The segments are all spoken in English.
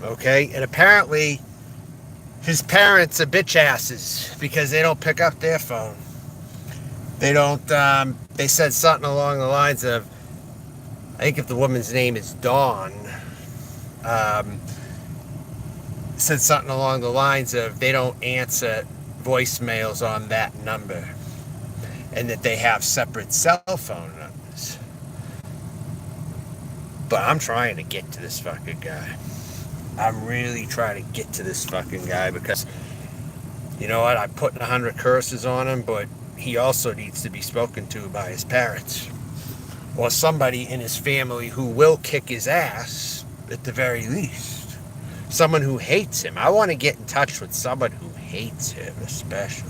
okay? And apparently his parents are bitch asses because they don't pick up their phone. They don't, they said something along the lines of, I think if the woman's name is Dawn, um, said something along the lines of they don't answer voicemails on that number and that they have separate cell phone numbers. But I'm trying to get to this fucking guy. I'm really trying to get to this fucking guy because, you know what, I put 100 curses on him, but he also needs to be spoken to by his parents or somebody in his family who will kick his ass at the very least. Someone who hates him. I want to get in touch with someone who hates him, especially.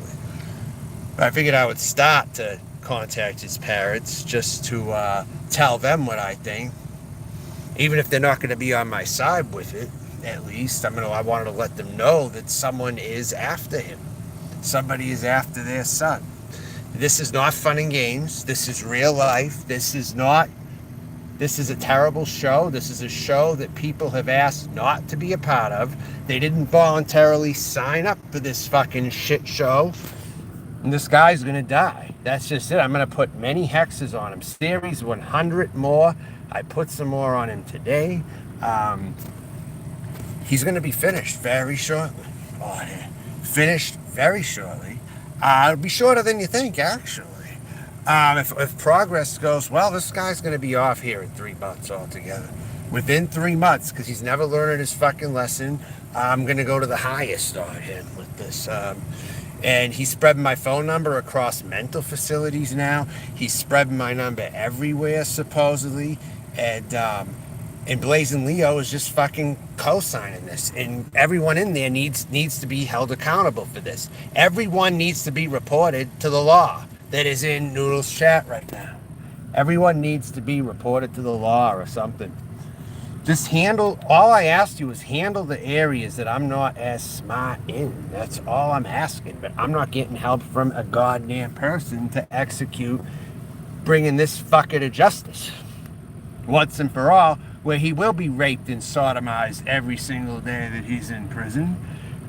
But I figured I would start to contact his parents just to tell them what I think. Even if they're not going to be on my side with it, at least I wanted to let them know that someone is after him. Somebody is after their son. This is not fun and games. This is real life. This is a terrible show. This is a show that people have asked not to be a part of. They didn't voluntarily sign up for this fucking shit show. And this guy's going to die. That's just it. I'm going to put many hexes on him. Series 100 more. I put some more on him today. He's going to be finished very shortly. Finished very shortly. It'll be shorter than you think, actually. If progress goes well, this guy's going to be off here in 3 months altogether. Within 3 months, because he's never learned his fucking lesson, I'm going to go to the highest on him with this. And he's spreading my phone number across mental facilities now. He's spreading my number everywhere, supposedly. And Blazing Leo is just fucking co-signing this. And everyone in there needs to be held accountable for this. Everyone needs to be reported to the law that is in Noodle's chat right now. Everyone needs to be reported to the law or something. Just all I asked you is handle the areas that I'm not as smart in. That's all I'm asking. But I'm not getting help from a goddamn person to execute bringing this fucker to justice once and for all, where he will be raped and sodomized every single day that he's in prison.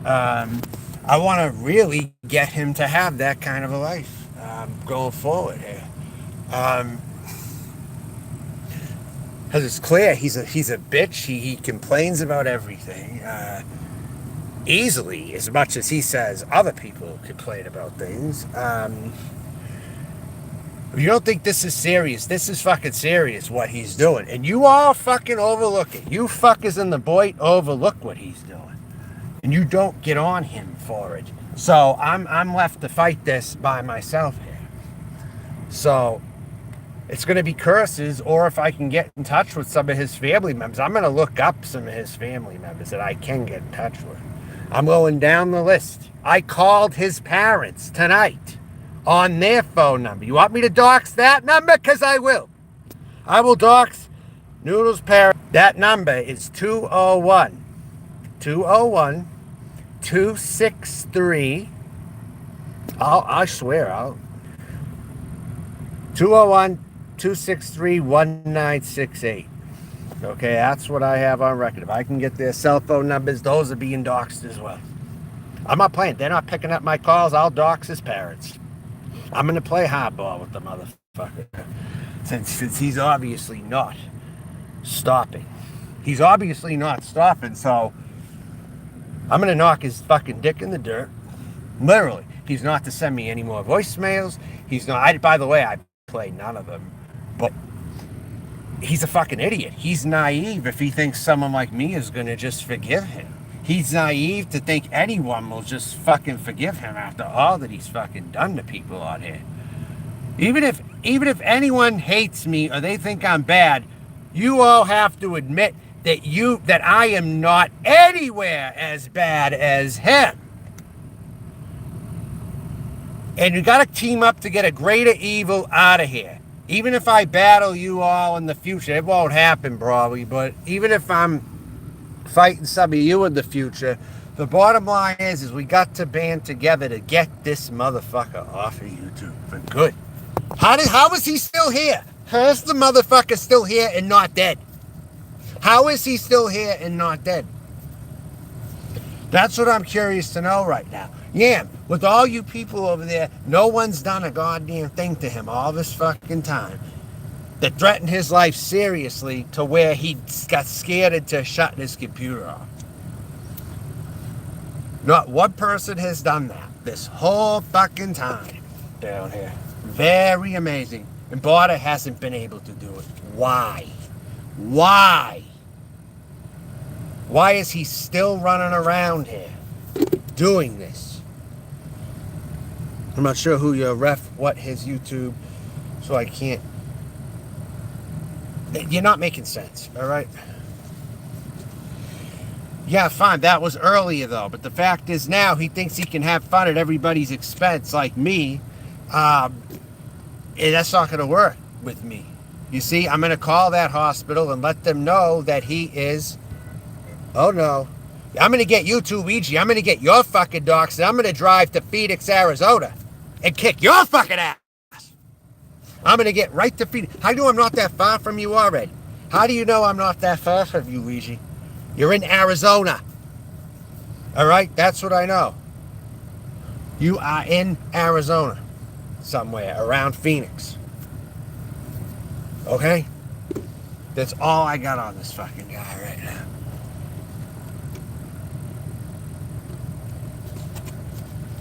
I want to really get him to have that kind of a life going forward here. Because it's clear he's a bitch. He complains about everything. Easily, as much as he says other people complain about things. If you don't think this is serious, this is fucking serious what he's doing. And you all fucking overlook it. You fuckers in the Boyd overlook what he's doing. And you don't get on him for it. So I'm left to fight this by myself here. So it's going to be curses, or if I can get in touch with some of his family members, I'm going to look up some of his family members that I can get in touch with. I'm going down the list. I called his parents tonight on their phone number. You want me to dox that number? Because I will. I will dox Noodle's parents. That number is 201-263. I swear, 201-263-1968. Okay, that's what I have on record. If I can get their cell phone numbers, those are being doxed as well. I'm not playing. They're not picking up my calls. I'll dox his parents. I'm going to play hardball with the motherfucker. Since he's obviously not stopping. He's obviously not stopping, so I'm going to knock his fucking dick in the dirt. Literally. He's not to send me any more voicemails. He's not. By the way, I play none of them. But he's a fucking idiot. He's naive if he thinks someone like me is going to just forgive him. He's naive to think anyone will just fucking forgive him after all that he's fucking done to people out here. Even if anyone hates me or they think I'm bad, you all have to admit that I am not anywhere as bad as him. And you got to team up to get a greater evil out of here. Even if I battle you all in the future, it won't happen probably, but even if I'm fighting some of you in the future, the bottom line is we got to band together to get this motherfucker off of YouTube for good. How is he still here? How's the motherfucker still here and not dead? How is he still here and not dead? That's what I'm curious to know right now. Yeah, with all you people over there, no one's done a goddamn thing to him all this fucking time that threatened his life seriously to where he got scared into shutting his computer off. Not one person has done that this whole fucking time down here. Very amazing. And Barter hasn't been able to do it. Why? Why? Why is he still running around here doing this? I'm not sure who your what his YouTube, so I can't. You're not making sense, all right? Yeah, fine, that was earlier though, but the fact is now he thinks he can have fun at everybody's expense like me. That's not going to work with me. You see, I'm going to call that hospital and let them know that he is... Oh no. I'm going to get you too, Ouija. I'm going to get your fucking docs and I'm going to drive to Phoenix, Arizona and kick your fucking ass. I'm going to get right to Phoenix. How do you know I'm not that far from you already? How do you know I'm not that far from you, Ouija? You're in Arizona. All right? That's what I know. You are in Arizona. Somewhere around Phoenix. Okay? That's all I got on this fucking guy right now.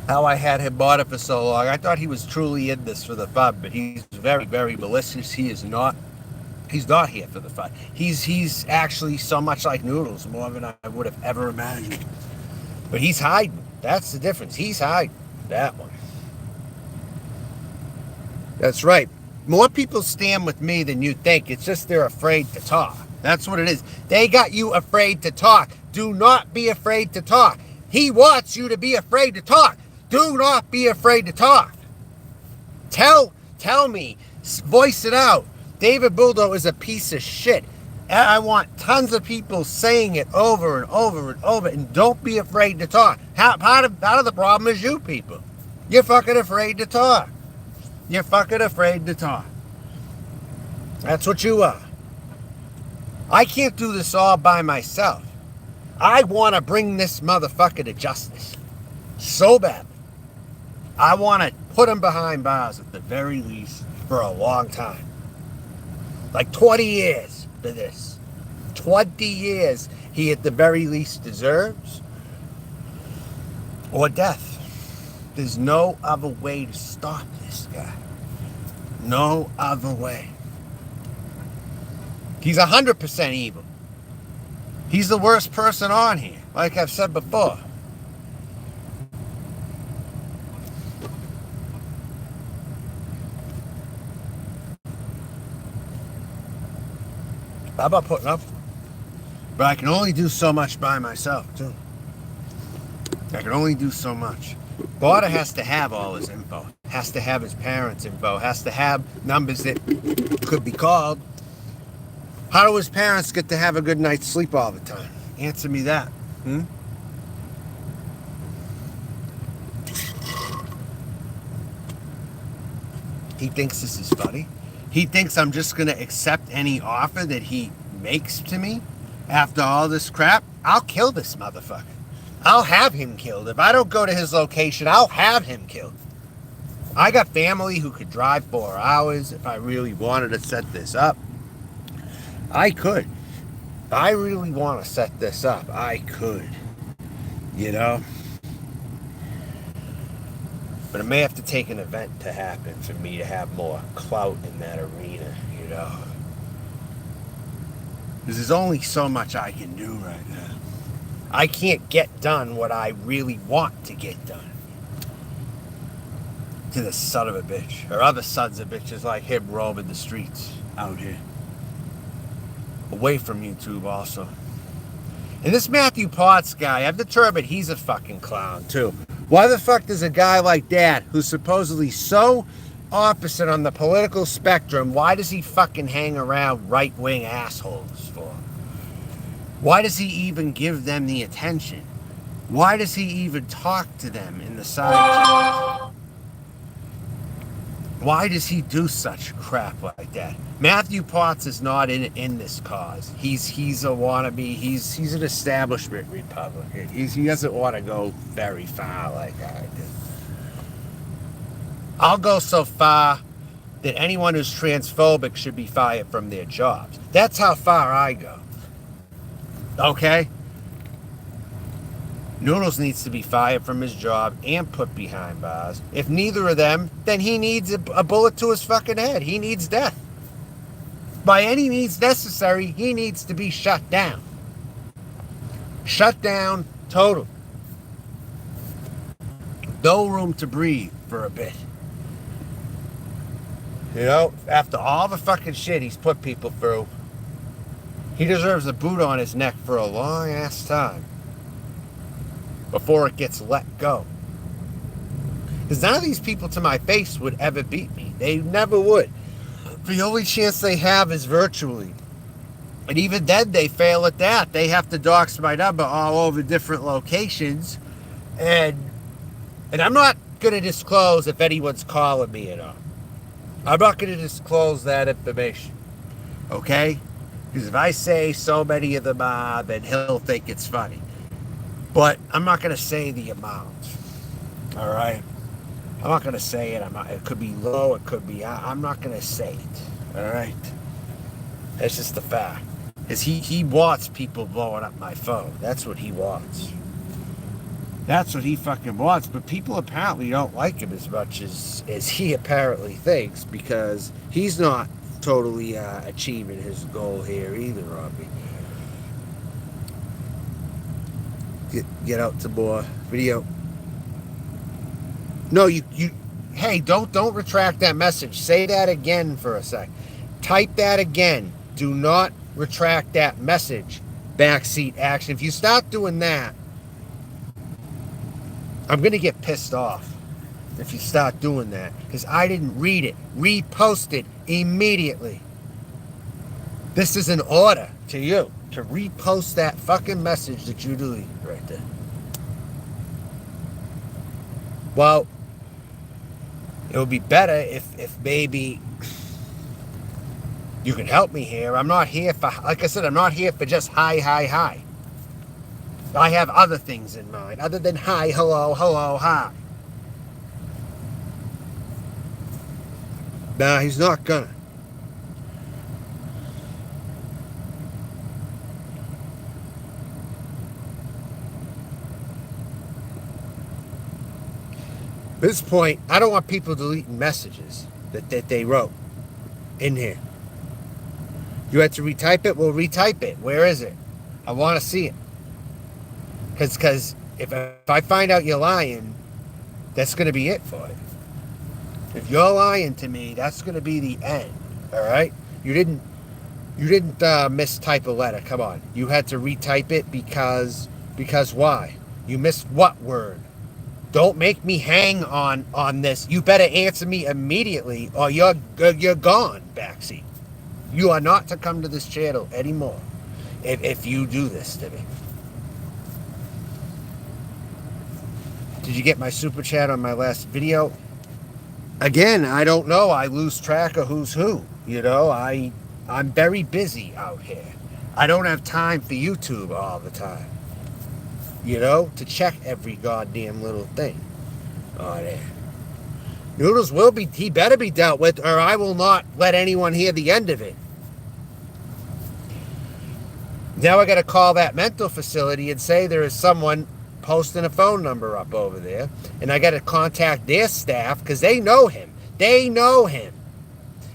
How I had him bought it for so long. I thought he was truly in this for the fun, but he's very, very malicious. He is not. He's not here for the fun. He's actually so much like Noodles, more than I would have ever imagined. But he's hiding. That's the difference. He's hiding. That one. That's right. More people stand with me than you think. It's just they're afraid to talk. That's what it is. They got you afraid to talk. Do not be afraid to talk. He wants you to be afraid to talk. Do not be afraid to talk. Tell me. Voice it out. David Buldos is a piece of shit. I want tons of people saying it over and over and over. And don't be afraid to talk. Part of the problem is you people. You're fucking afraid to talk. You're fucking afraid to talk. That's what you are. I can't do this all by myself. I want to bring this motherfucker to justice. So badly. I want to put him behind bars at the very least for a long time. Like 20 years for this. 20 years he at the very least deserves. Or death. There's no other way to stop this guy. No other way. He's 100% evil. He's the worst person on here, like I've said before. How about putting up? But I can only do so much by myself, too. I can only do so much. Barter has to have all his info. Has to have his parents' info. Has to have numbers that could be called. How do his parents get to have a good night's sleep all the time? Answer me that. He thinks this is funny. He thinks I'm just going to accept any offer that he makes to me after all this crap. I'll kill this motherfucker. I'll have him killed. If I don't go to his location, I'll have him killed. I got family who could drive 4 hours if I really wanted to set this up. I could. If I really want to set this up, I could. You know? But it may have to take an event to happen for me to have more clout in that arena, you know? Because there's only so much I can do right now. I can't get done what I really want to get done. To this son of a bitch. Or other sons of bitches like him roaming the streets out here. Away from YouTube also. And this Matthew Potts guy, I've determined he's a fucking clown too. Why the fuck does a guy like that, who's supposedly so opposite on the political spectrum, why does he fucking hang around right-wing assholes for? Why does he even give them the attention? Why does he even talk to them in the side? Why does he do such crap like that? Matthew Potts is not in this cause. He's a wannabe. He's an establishment Republican. He doesn't want to go very far like I do. I'll go so far that anyone who's transphobic should be fired from their jobs. That's how far I go. Okay? Noodles needs to be fired from his job and put behind bars. If neither of them, then he needs a bullet to his fucking head. He needs death. By any means necessary, he needs to be shut down. Shut down, total. No room to breathe for a bit. You know, after all the fucking shit he's put people through, he deserves a boot on his neck for a long ass time before it gets let go. Because none of these people to my face would ever beat me. They never would. The only chance they have is virtually. And even then they fail at that. They have to dox my number all over different locations. And I'm not going to disclose if anyone's calling me at all. I'm not going to disclose that information. Okay? Because if I say so many of them are, then he'll think it's funny. But I'm not going to say the amount. All right? I'm not going to say it. It could be low. It could be... I'm not going to say it. All right? That's just the fact. Because he wants people blowing up my phone. That's what he wants. That's what he fucking wants. But people apparently don't like him as much as he apparently thinks. Because he's not totally achieving his goal here either on me. Get out to more video. No, you hey, don't retract that message. Say that again for a sec. Type that again. Do not retract that message. Backseat action. If you start doing that, I'm going to get pissed off if you start doing that. Because I didn't read it. Repost it immediately. This is an order to you to repost that fucking message that you deleted right there. Well, it would be better if maybe you can help me here. I'm not here for, like I said, I'm not here for just hi. I have other things in mind other than hi, hello, hi. Nah, he's not gonna. At this point, I don't want people deleting messages that they wrote in here. You had to retype it? Well, retype it. Where is it? I want to see it. Because if I find out you're lying, that's going to be it for you. If you're lying to me, that's going to be the end. All right? You didn't mistype a letter. Come on. You had to retype it because why? You missed what word? Don't make me hang on this. You better answer me immediately or you're gone, backseat. You are not to come to this channel anymore if you do this to me. Did you get my super chat on my last video? Again, I don't know. I lose track of who's who. You know, I'm very busy out here. I don't have time for YouTube all the time. You know, to check every goddamn little thing. Oh, there. Noodles he better be dealt with, or I will not let anyone hear the end of it. Now I got to call that mental facility and say there is someone posting a phone number up over there, and I got to contact their staff because they know him. They know him.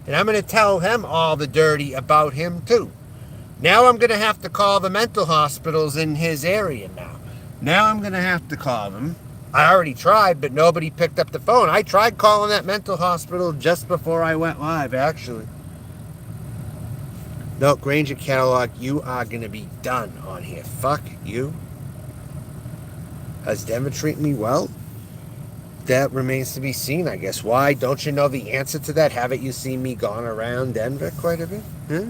And I'm going to tell them all the dirty about him too. Now I'm going to have to call the mental hospitals in his area now. Now I'm going to have to call them. I already tried, but nobody picked up the phone. I tried calling that mental hospital just before I went live, actually. No, Granger Catalog, you are going to be done on here. Fuck you. Does Denver treat me well? That remains to be seen, I guess. Why? Don't you know the answer to that? Haven't you seen me gone around Denver quite a bit? Huh?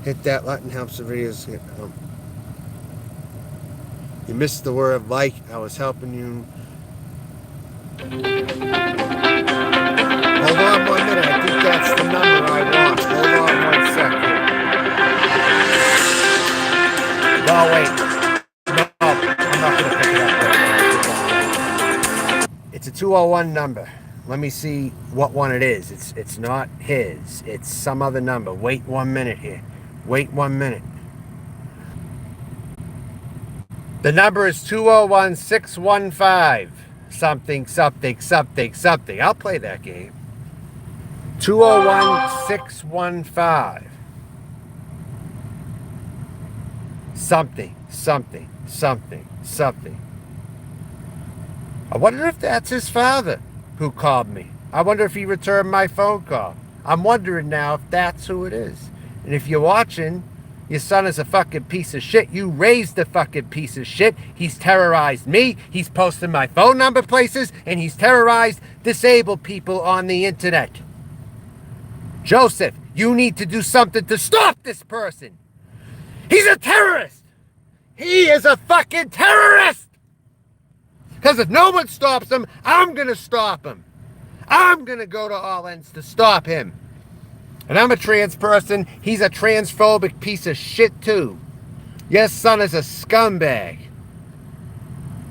Hit that button, helps the videos get home. You missed the word like. I was helping you. Hold on 1 minute. I think that's the number I want. Hold on 1 second. No, wait. No, I'm not going to pick it up right now. It's a 201 number. Let me see what one it is. It's not his. It's some other number. Wait 1 minute here. Wait 1 minute. The number is 201-615. Something, something, something, something. I'll play that game. 201-615. Something, something, something, something. I wonder if that's his father who called me. I wonder if he returned my phone call. I'm wondering now if that's who it is. And if you're watching, your son is a fucking piece of shit. You raised the fucking piece of shit. He's terrorized me. He's posted my phone number places. And he's terrorized disabled people on the internet. Joseph, you need to do something to stop this person. He's a terrorist. He is a fucking terrorist. Because if no one stops him, I'm going to stop him. I'm going to go to all ends to stop him. And I'm a trans person. He's a transphobic piece of shit too. Your son is a scumbag.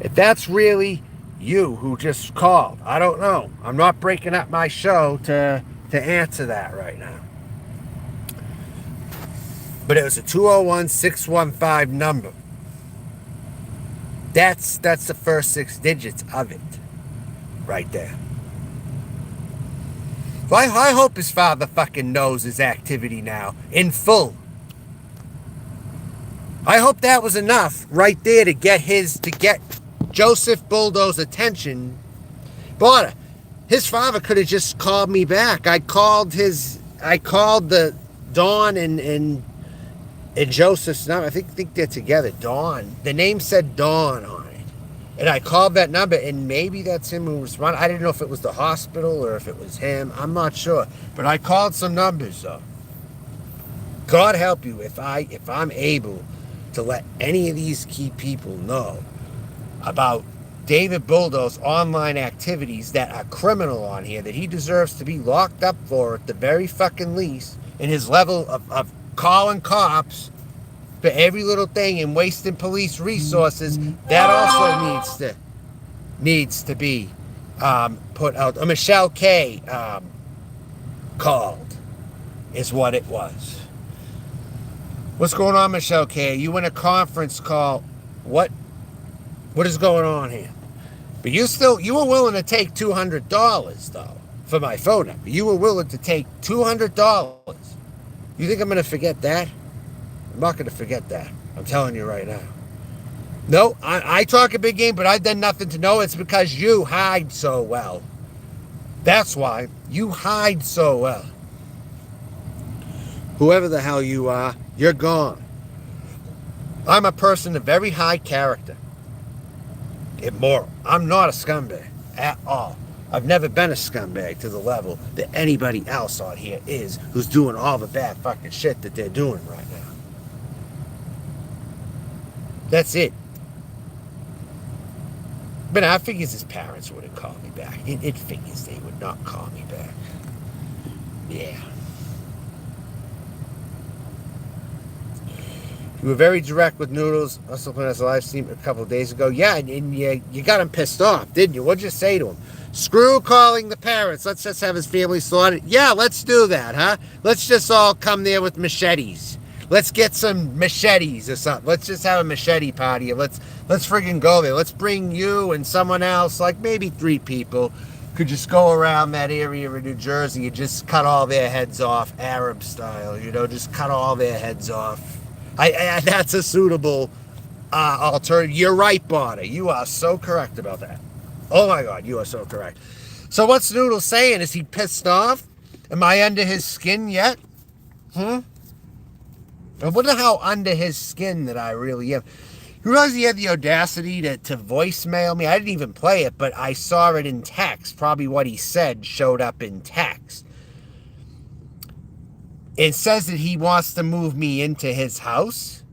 If that's really you who just called, I don't know. I'm not breaking up my show to answer that right now. But it was a 201-615 number. That's the first 6 digits of it. Right there. Well, I hope his father fucking knows his activity now. In full. I hope that was enough right there to get Joseph Buldos' attention. But his father could have just called me back. I called the Dawn and Joseph's number. I think they're together. Dawn. The name said Dawn on it. And I called that number, and maybe that's him who responded. I didn't know if it was the hospital or if it was him. I'm not sure. But I called some numbers, though. God help you if I'm able to let any of these key people know about David Buldos' online activities that are criminal on here, that he deserves to be locked up for at the very fucking least, and his level of calling cops for every little thing and wasting police resources, that also needs to be put out. Michelle K. Called is what it was. What's going on, Michelle K? You in a conference call? What is going on here? But you were willing to take $200 though for my phone number. You were willing to take $200. You think I'm going to forget that? I'm not going to forget that. I'm telling you right now. No, I talk a big game, but I've done nothing to know. It's because you hide so well. That's why. You hide so well. Whoever the hell you are, you're gone. I'm a person of very high character. Immoral. I'm not a scumbag at all. I've never been a scumbag to the level that anybody else on here is, who's doing all the bad fucking shit that they're doing right now. That's it. But I figures his parents wouldn't call me back. It figures they would not call me back. Yeah. You were very direct with Noodles. Also put us a live stream a couple of days ago. Yeah, and you got him pissed off, didn't you? What'd you say to him? Screw calling the parents. Let's just have his family slaughtered. Yeah, let's do that, huh? Let's just all come there with machetes. Let's get some machetes or something. Let's just have a machete party. Let's friggin' go there. Let's bring you and someone else, like maybe 3 people, could just go around that area of New Jersey and just cut all their heads off, Arab style, just cut all their heads off. That's a suitable alternative. You're right, Bonnie. You are so correct about that. Oh my God, you are so correct. So what's Noodle saying? Is he pissed off? Am I under his skin yet? I wonder how under his skin that I really am. You realize he had the audacity to voicemail me? I didn't even play it, but I saw it in text. Probably what he said showed up in text. It says that he wants to move me into his house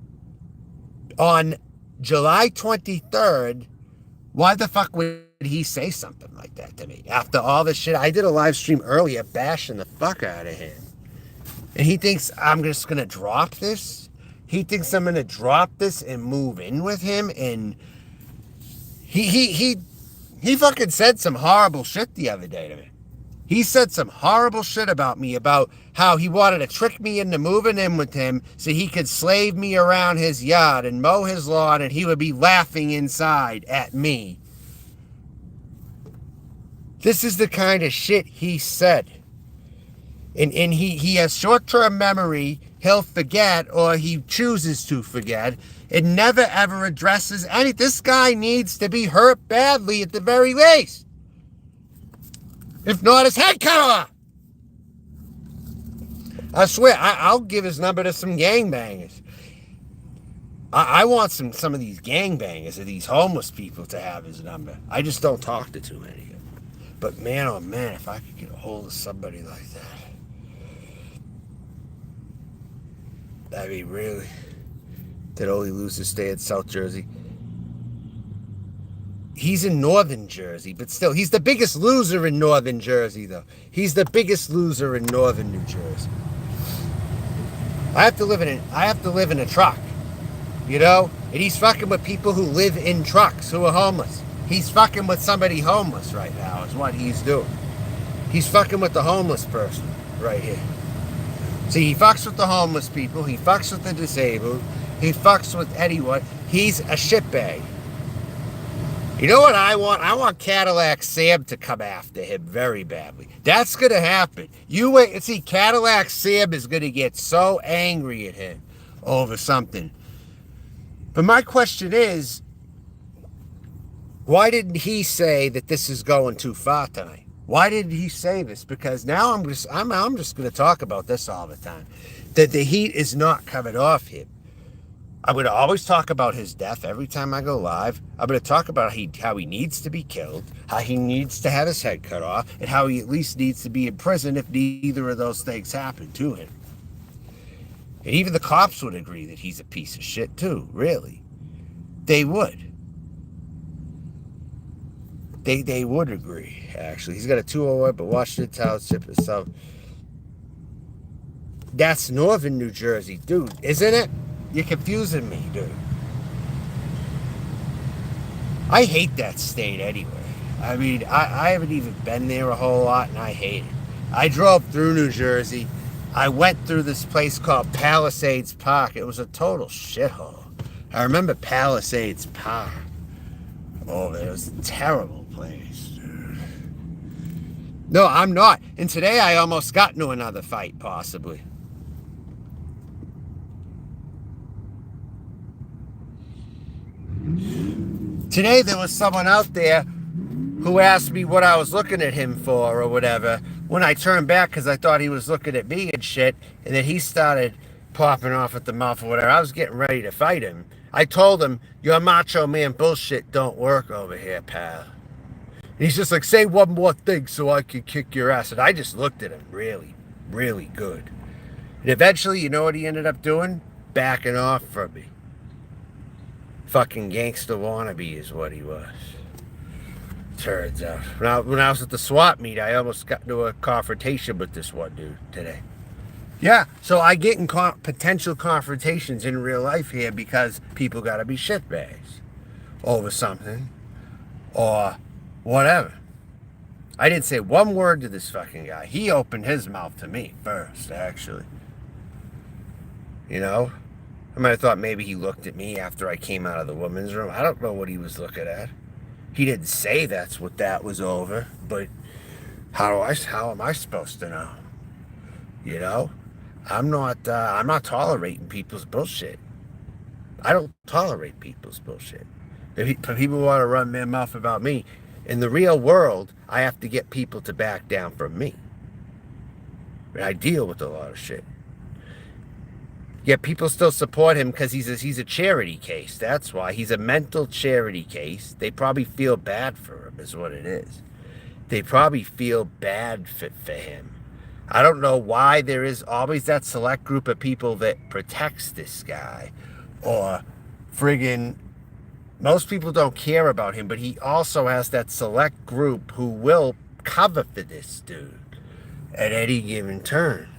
on July 23rd. Why the fuck would he say something like that to me? After all this shit, I did a live stream earlier bashing the fuck out of him. And he thinks I'm just going to drop this? He thinks I'm going to drop this and move in with him? And he fucking said some horrible shit the other day to me. He said some horrible shit about me, about how he wanted to trick me into moving in with him so he could slave me around his yard and mow his lawn, and he would be laughing inside at me. This is the kind of shit he said. And he has short-term memory. He'll forget, or he chooses to forget, and never ever addresses any. This guy needs to be hurt badly at the very least. If not, his head cut off. I swear, I'll give his number to some gangbangers. I want some of these gangbangers or these homeless people to have his number. I just don't talk to too many of them. But man, oh man, if I could get a hold of somebody like that. I mean, really? Did only losers stay in South Jersey? He's in Northern Jersey, but still, he's the biggest loser in Northern Jersey, though. He's the biggest loser in Northern New Jersey. I have to live in a truck, you know? And he's fucking with people who live in trucks, who are homeless. He's fucking with somebody homeless right now, is what he's doing. He's fucking with the homeless person right here. See, he fucks with the homeless people. He fucks with the disabled. He fucks with anyone. He's a shitbag. You know what I want? I want Cadillac Sam to come after him very badly. That's going to happen. You wait and see. Cadillac Sam is going to get so angry at him over something. But my question is, why didn't he say that this is going too far tonight? Why didn't he say this? Because now I'm just going to talk about this all the time. That the heat is not coming off him. I'm going to always talk about his death every time I go live. I'm going to talk about how he needs to be killed, how he needs to have his head cut off, and how he at least needs to be in prison if neither of those things happen to him. And even the cops would agree that he's a piece of shit too, really. They would. They would agree, actually. He's got a 201, but Washington Township is South. That's Northern New Jersey, dude, isn't it? You're confusing me, dude. I hate that state anyway. I mean, I haven't even been there a whole lot, and I hate it. I drove through New Jersey. I went through this place called Palisades Park. It was a total shithole. I remember Palisades Park. Oh, it was a terrible place, dude. No, I'm not. And today I almost got into another fight, possibly. Today there was someone out there who asked me what I was looking at him for or whatever. When I turned back because I thought he was looking at me and shit, and then he started popping off at the mouth or whatever. I was getting ready to fight him. I told him, your macho man bullshit don't work over here, pal. And he's just like, say one more thing so I can kick your ass. And I just looked at him really, really good. And eventually, you know what he ended up doing? Backing off from me. Fucking gangster wannabe is what he was. Turns out. When I was at the swap meet, I almost got into a confrontation with this one dude today. Yeah, so I get in potential confrontations in real life here because people got to be shitbags over something or whatever. I didn't say one word to this fucking guy. He opened his mouth to me first, actually. You know? I might have thought maybe he looked at me after I came out of the women's room. I don't know what he was looking at. He didn't say that's what that was over, but how am I supposed to know? You know? I'm not tolerating people's bullshit. I don't tolerate people's bullshit. If people want to run their mouth about me, in the real world, I have to get people to back down from me. And I deal with a lot of shit. Yet people still support him because he's a charity case. That's why. He's a mental charity case. They probably feel bad for him, is what it is. They probably feel bad for him. I don't know why there is always that select group of people that protects this guy or friggin' Most people don't care about him, but he also has that select group who will cover for this dude at any given turn.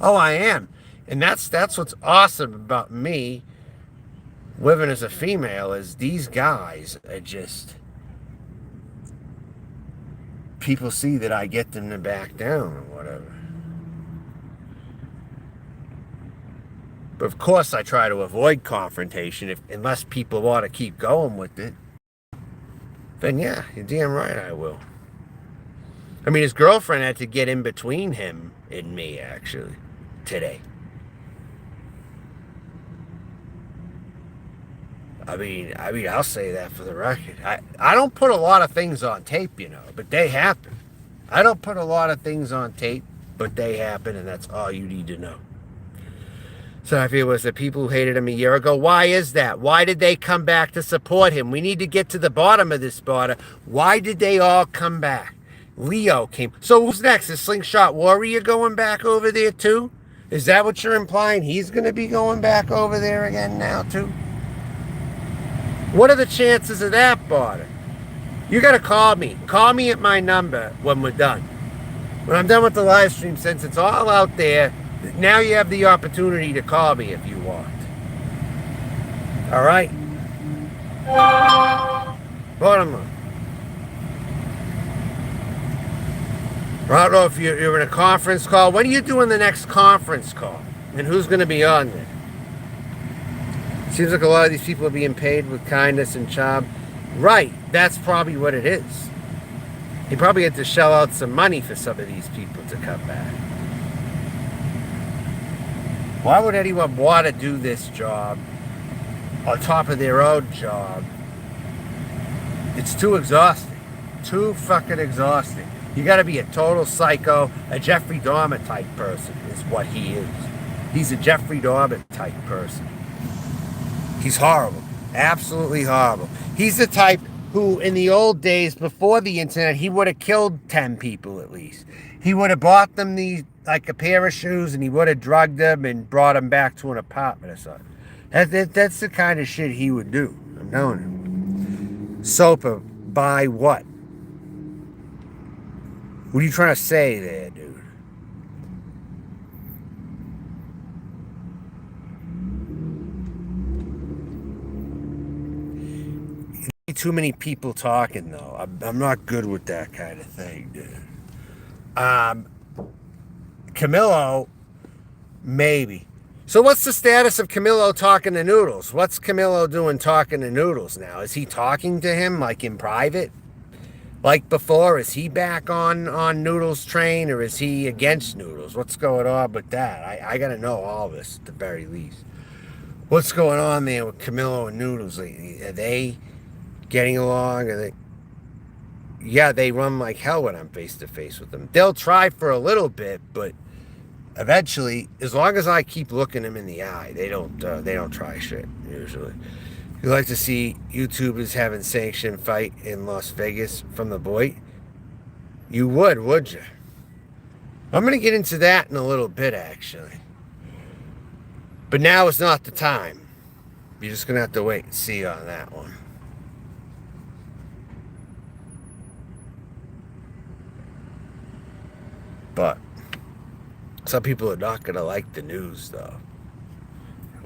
Oh, I am. And that's what's awesome about me living as a female, is these guys are just, people see that I get them to back down or whatever. But of course I try to avoid confrontation unless people want to keep going with it. Then yeah, you're damn right I will. I mean, his girlfriend had to get in between him and me, actually, today. I mean, I'll say that for the record. I don't put a lot of things on tape, you know, but they happen. I don't put a lot of things on tape, but they happen, and that's all you need to know. So if it was the people who hated him a year ago, why is that? Why did they come back to support him? We need to get to the bottom of this matter. Why did they all come back? Leo came. So who's next? Is Slingshot Warrior going back over there too? Is that what you're implying? He's going to be going back over there again now too? What are the chances of that, Barter? You got to call me. Call me at my number when we're done. When I'm done with the live stream, since it's all out there, now you have the opportunity to call me if you want. All right? Bottom line. I don't know if you're in a conference call. When are you doing the next conference call? And who's going to be on there? Seems like a lot of these people are being paid with kindness and charm. Right, that's probably what it is. He probably had to shell out some money for some of these people to come back. Why would anyone want to do this job on top of their own job? It's too exhausting. Too fucking exhausting. You got to be a total psycho, a Jeffrey Dahmer type person is what he is. He's a Jeffrey Dahmer type person. He's horrible. Absolutely horrible. He's the type who, in the old days, before the internet, he would have killed 10 people at least. He would have bought them like a pair of shoes, and he would have drugged them and brought them back to an apartment or something. That's the kind of shit he would do. I'm telling you. Soper, by what? What are you trying to say there, dude? Too many people talking, though. I'm not good with that kind of thing, dude. Camilo, maybe. So what's the status of Camilo talking to Noodles? What's Camilo doing talking to Noodles now? Is he talking to him like in private? Like before? Is he back on Noodles' train, or is he against Noodles? What's going on with that? I gotta know all this at the very least. What's going on there with Camilo and Noodles lately? Are they getting along? Yeah, they run like hell when I'm face to face with them. They'll try for a little bit, but eventually, as long as I keep looking them in the eye, they don't try shit usually. You like to see YouTubers having sanctioned fight in Las Vegas from the Boy? You would you? I'm gonna get into that in a little bit, actually. But now is not the time. You're just gonna have to wait and see on that one. But some people are not going to like the news, though.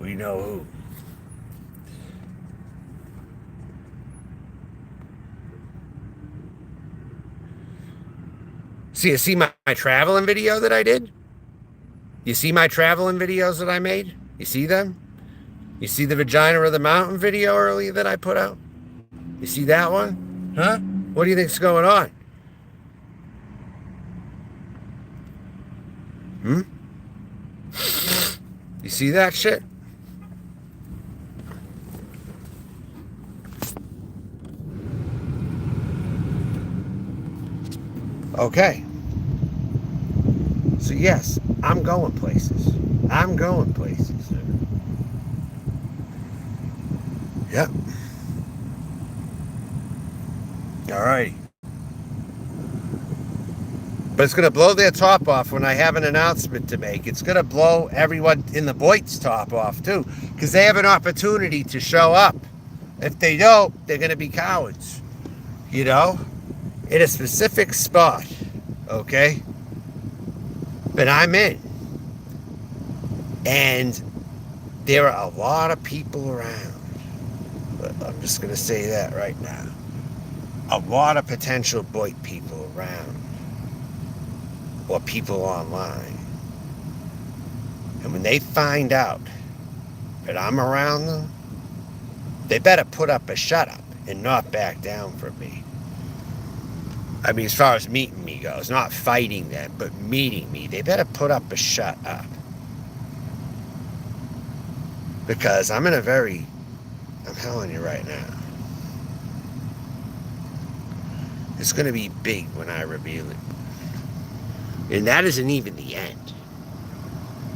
We know who. See, you see my traveling video that I did? You see my traveling videos that I made? You see them? You see the Vagina of the Mountain video earlier that I put out? You see that one? Huh? What do you think's going on? You see that shit? Okay. So yes, I'm going places. I'm going places. Yep. Alrighty. But it's going to blow their top off when I have an announcement to make. It's going to blow everyone in the Boyd's top off, too. Because they have an opportunity to show up If they don't, they're going to be cowards, you know, in a specific spot, okay, that I'm in. And there are a lot of people around. But I'm just going to say that right now. A lot of potential Boyd people around, or people online. And when they find out that I'm around them, they better put up a shut up and not back down from me. I mean, as far as meeting me goes, not fighting them, but meeting me, they better put up a shut up. Because I'm telling you right now, it's going to be big when I reveal it. And that isn't even the end.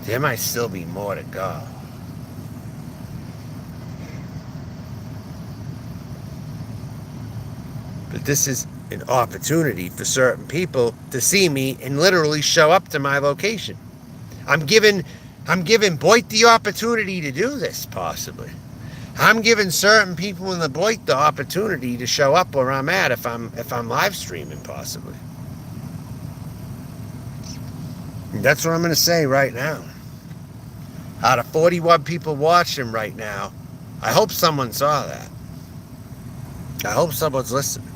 There might still be more to go. But this is an opportunity for certain people to see me and literally show up to my location. I'm giving Boyd the opportunity to do this, possibly. I'm giving certain people in the Boyd the opportunity to show up where I'm at if I'm live streaming, possibly. And that's what I'm going to say right now. Out of 41 people watching right now, I hope someone saw that. I hope someone's listening.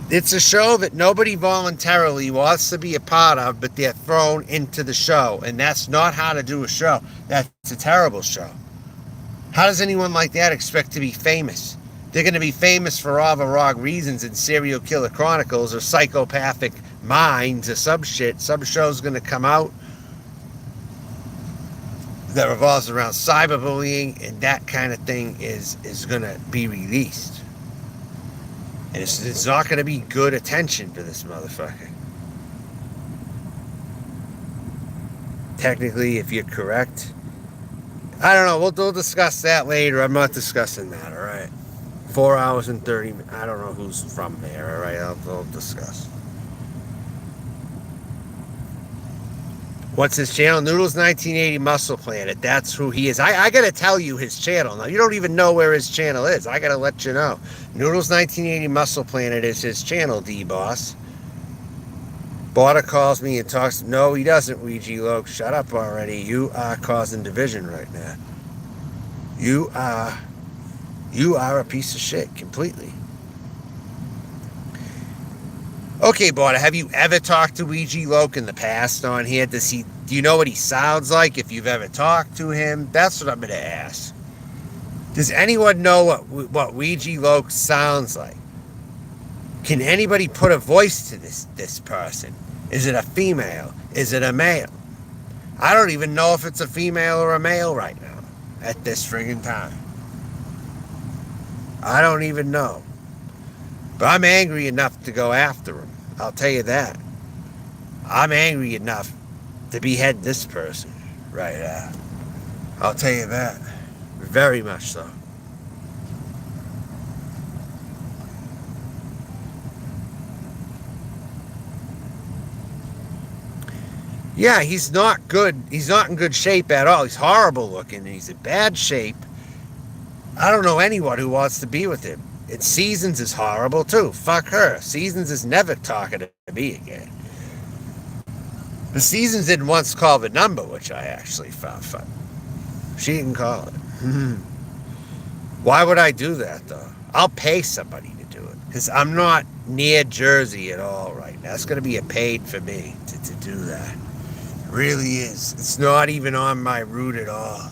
It's a show that nobody voluntarily wants to be a part of, but they're thrown into the show. And that's not how to do a show. That's a terrible show. How does anyone like that expect to be famous? They're going to be famous for all the wrong reasons in Serial Killer Chronicles or Psychopathic Minds or some shit. Some show's going to come out that revolves around cyberbullying, and that kind of thing is going to be released. And it's not going to be good attention for this motherfucker. Technically, if you're correct. I don't know. We'll discuss that later. I'm not discussing that, all right? 4 hours and 30 minutes. I don't know who's from there, all right? I'll discuss. What's his channel? Noodles 1980 Muscle Planet. That's who he is. I got to tell you his channel. Now, you don't even know where his channel is. I got to let you know. Noodles 1980 Muscle Planet is his channel, D-Boss. Border calls me and talks. No, he doesn't, Ouija Loke. Shut up already. You are causing division right now. You are a piece of shit completely. Okay, Border, have you ever talked to Ouija Loke in the past on here? Do you know what he sounds like if you've ever talked to him? That's what I'm going to ask. Does anyone know what Ouija Loke sounds like? Can anybody put a voice to this person? Is it a female? Is it a male? I don't even know if it's a female or a male right now at this friggin' time. I don't even know. But I'm angry enough to go after him. I'll tell you that. I'm angry enough to behead this person right now. I'll tell you that. Very much so. Yeah, he's not good. He's not in good shape at all. He's horrible looking. And he's in bad shape. I don't know anyone who wants to be with him. And Seasons is horrible too. Fuck her. Seasons is never talking to me again. The Seasons didn't once call the number, which I actually found fun. She didn't call it. Why would I do that though? I'll pay somebody to do it. Because I'm not near Jersey at all right now. It's going to be a paid for me to do that. It really is. It's not even on my route at all.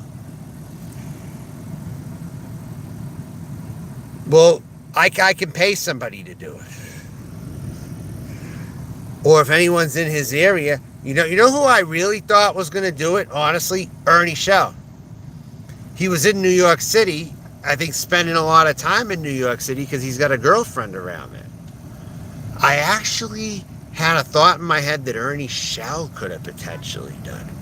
Well, I can pay somebody to do it. Or if anyone's in his area, you know who I really thought was going to do it? Honestly, Ernie Shell. He was in New York City, I think spending a lot of time in New York City because he's got a girlfriend around there. I actually had a thought in my head that Ernie Shell could have potentially done it.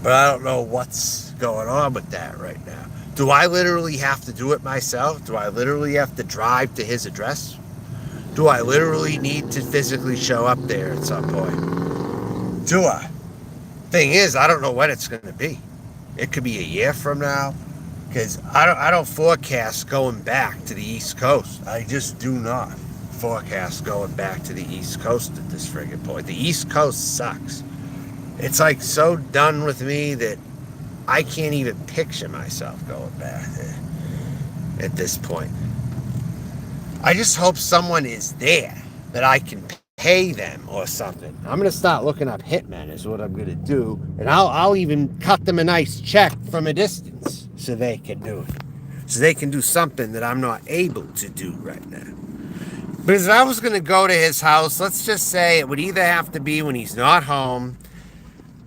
But I don't know what's going on with that right now. Do I literally have to do it myself? Do I literally have to drive to his address? Do I literally need to physically show up there at some point? Do I? Thing is, I don't know when it's going to be. It could be a year from now, because I don't forecast going back to the East Coast. I just do not forecast going back to the East Coast at this friggin' point. The East Coast sucks. It's like so done with me that I can't even picture myself going back there at this point. I just hope someone is there that I can pay them or something. I'm gonna start looking up hitmen is what I'm gonna do, and I'll even cut them a nice check from a distance so they can do it, so they can do something that I'm not able to do right now. Because if I was gonna go to his house, let's just say it would either have to be when he's not home,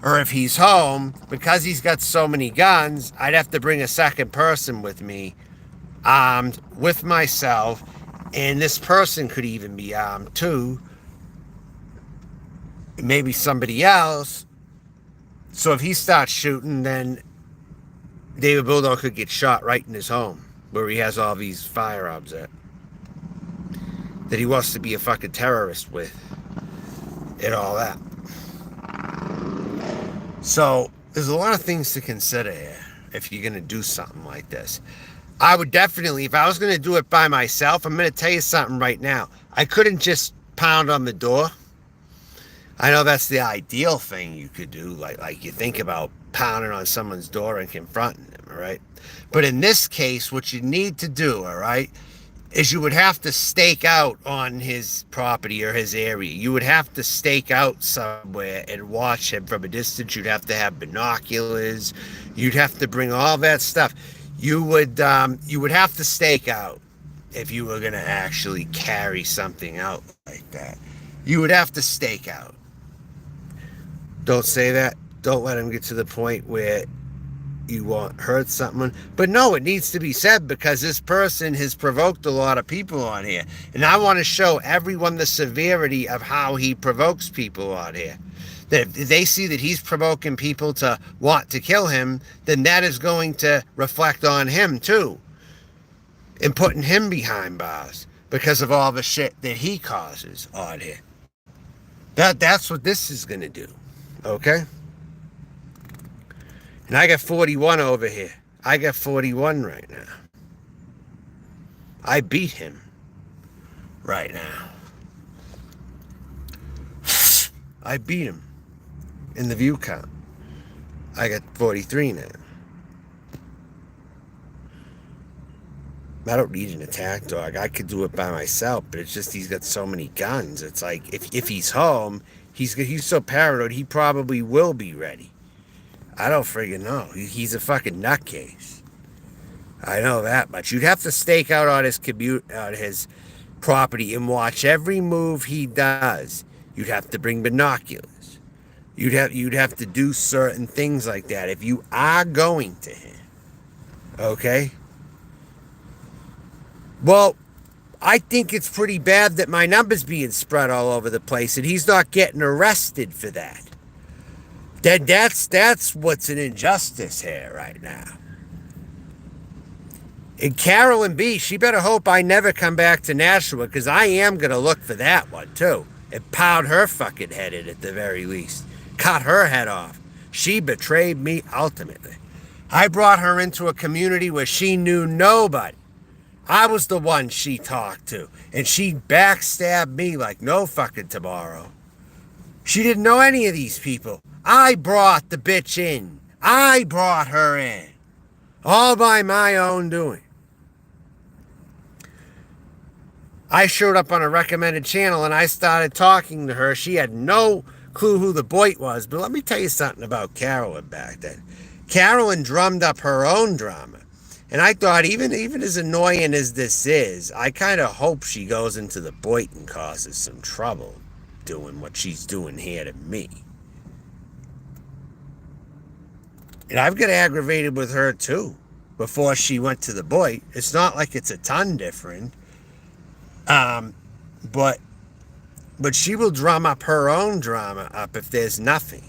or if he's home, because he's got so many guns, I'd have to bring a second person with me, armed with myself, and this person could even be armed too. Maybe somebody else. So if he starts shooting, then David Buldos could get shot right in his home, where he has all these firearms at, that he wants to be a fucking terrorist with, and all that. So there's a lot of things to consider here if you're going to do something like this. I would definitely, if I was going to do it by myself, I'm going to tell you something right now. I couldn't just pound on the door. I know that's the ideal thing you could do, like you think about pounding on someone's door and confronting them, all right? But in this case, what you need to do, all right, is you would have to stake out on his property or his area. You would have to stake out somewhere and watch him from a distance. You'd have to have binoculars. You'd have to bring all that stuff. You would have to stake out if you were going to actually carry something out like that. You would have to stake out. Don't say that. Don't let him get to the point where you won't hurt someone. But no, it needs to be said, because this person has provoked a lot of people on here. And I want to show everyone the severity of how he provokes people on here. That if they see that he's provoking people to want to kill him, then that is going to reflect on him too, and putting him behind bars because of all the shit that he causes on here. That's what this is going to do. Okay? And I got 41 over here. I got 41 right now. I beat him right now. I beat him in the view count. I got 43 now. I don't need an attack dog. I could do it by myself, but it's just he's got so many guns. It's like if he's home, he's so paranoid, he probably will be ready. I don't friggin' know. He's a fucking nutcase. I know that much. You'd have to stake out on his property and watch every move he does. You'd have to bring binoculars. You'd have to do certain things like that if you are going to him. Okay? Well, I think it's pretty bad that my number's being spread all over the place and he's not getting arrested for that. That's what's an injustice here right now. And Carolyn B., she better hope I never come back to Nashua, because I am going to look for that one too. And pound her fucking head in at the very least. Cut her head off. She betrayed me ultimately. I brought her into a community where she knew nobody. I was the one she talked to. And she backstabbed me like no fucking tomorrow. She didn't know any of these people. I brought the bitch in. I brought her in. All by my own doing. I showed up on a recommended channel and I started talking to her. She had no clue who the boy was. But let me tell you something about Carolyn back then. Carolyn drummed up her own drama. And I thought, even as annoying as this is, I kind of hope she goes into the Boyd and causes some trouble doing what she's doing here to me. And I've got aggravated with her too before she went to the Boyd. It's not like it's a ton different. But she will drum up her own drama up if there's nothing.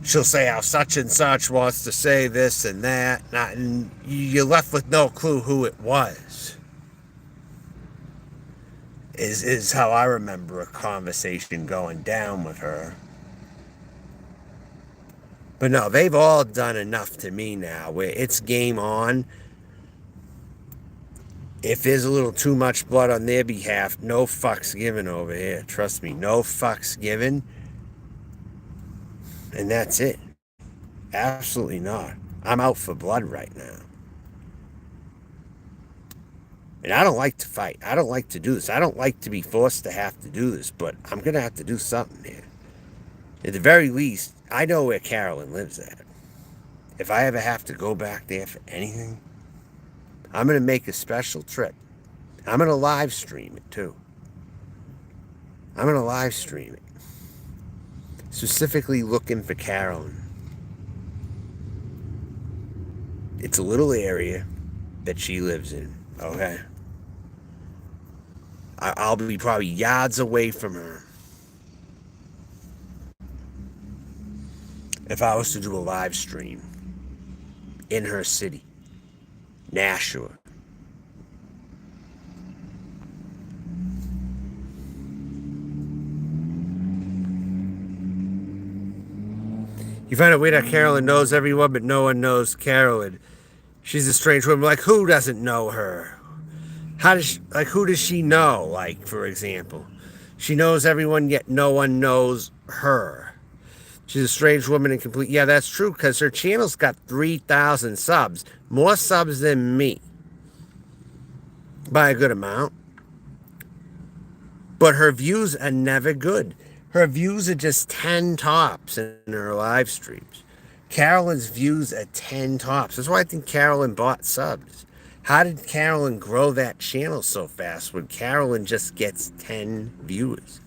She'll say how such and such wants to say this and that, and you're left with no clue who it was. Is how I remember a conversation going down with her. But no, they've all done enough to me now where it's game on. If there's a little too much blood on their behalf, no fucks given over here. Trust me, no fucks given. And that's it. Absolutely not. I'm out for blood right now. And I don't like to fight. I don't like to do this. I don't like to be forced to have to do this, but I'm going to have to do something here. At the very least, I know where Carolyn lives at. If I ever have to go back there for anything, I'm going to make a special trip. I'm going to live stream it too. I'm going to live stream it. Specifically looking for Carolyn. It's a little area that she lives in, okay? I'll be probably yards away from her if I was to do a live stream in her city, Nashua. You find it weird how Carolyn knows everyone, but no one knows Carolyn. She's a strange woman. Like, who doesn't know her? How does she, like, who does she know? Like, for example, she knows everyone, yet no one knows her. She's a strange woman and complete. Yeah, that's true, because her channel's got 3,000 subs. More subs than me. By a good amount. But her views are never good. Her views are just 10 tops in her live streams. Carolyn's views are 10 tops. That's why I think Carolyn bought subs. How did Carolyn grow that channel so fast when Carolyn just gets 10 viewers?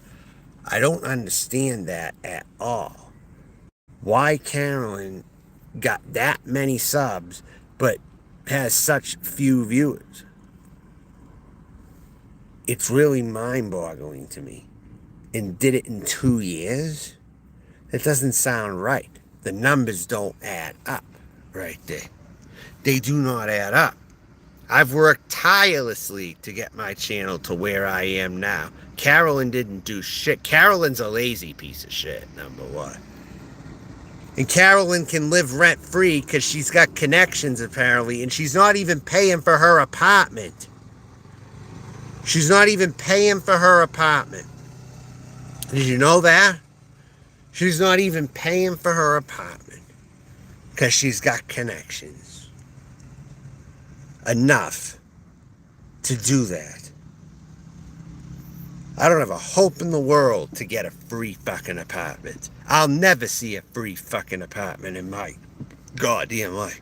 I don't understand that at all. Why Carolyn got that many subs but has such few viewers? It's really mind-boggling to me. And did it in 2 years? That doesn't sound right. The numbers don't add up right there. They do not add up. I've worked tirelessly to get my channel to where I am now. Carolyn didn't do shit. Carolyn's a lazy piece of shit, number one. And Carolyn can live rent-free because she's got connections, apparently, and she's not even paying for her apartment. She's not even paying for her apartment. Did you know that? She's not even paying for her apartment because she's got connections. Enough to do that. I don't have a hope in the world to get a free fucking apartment. I'll never see a free fucking apartment in my goddamn life.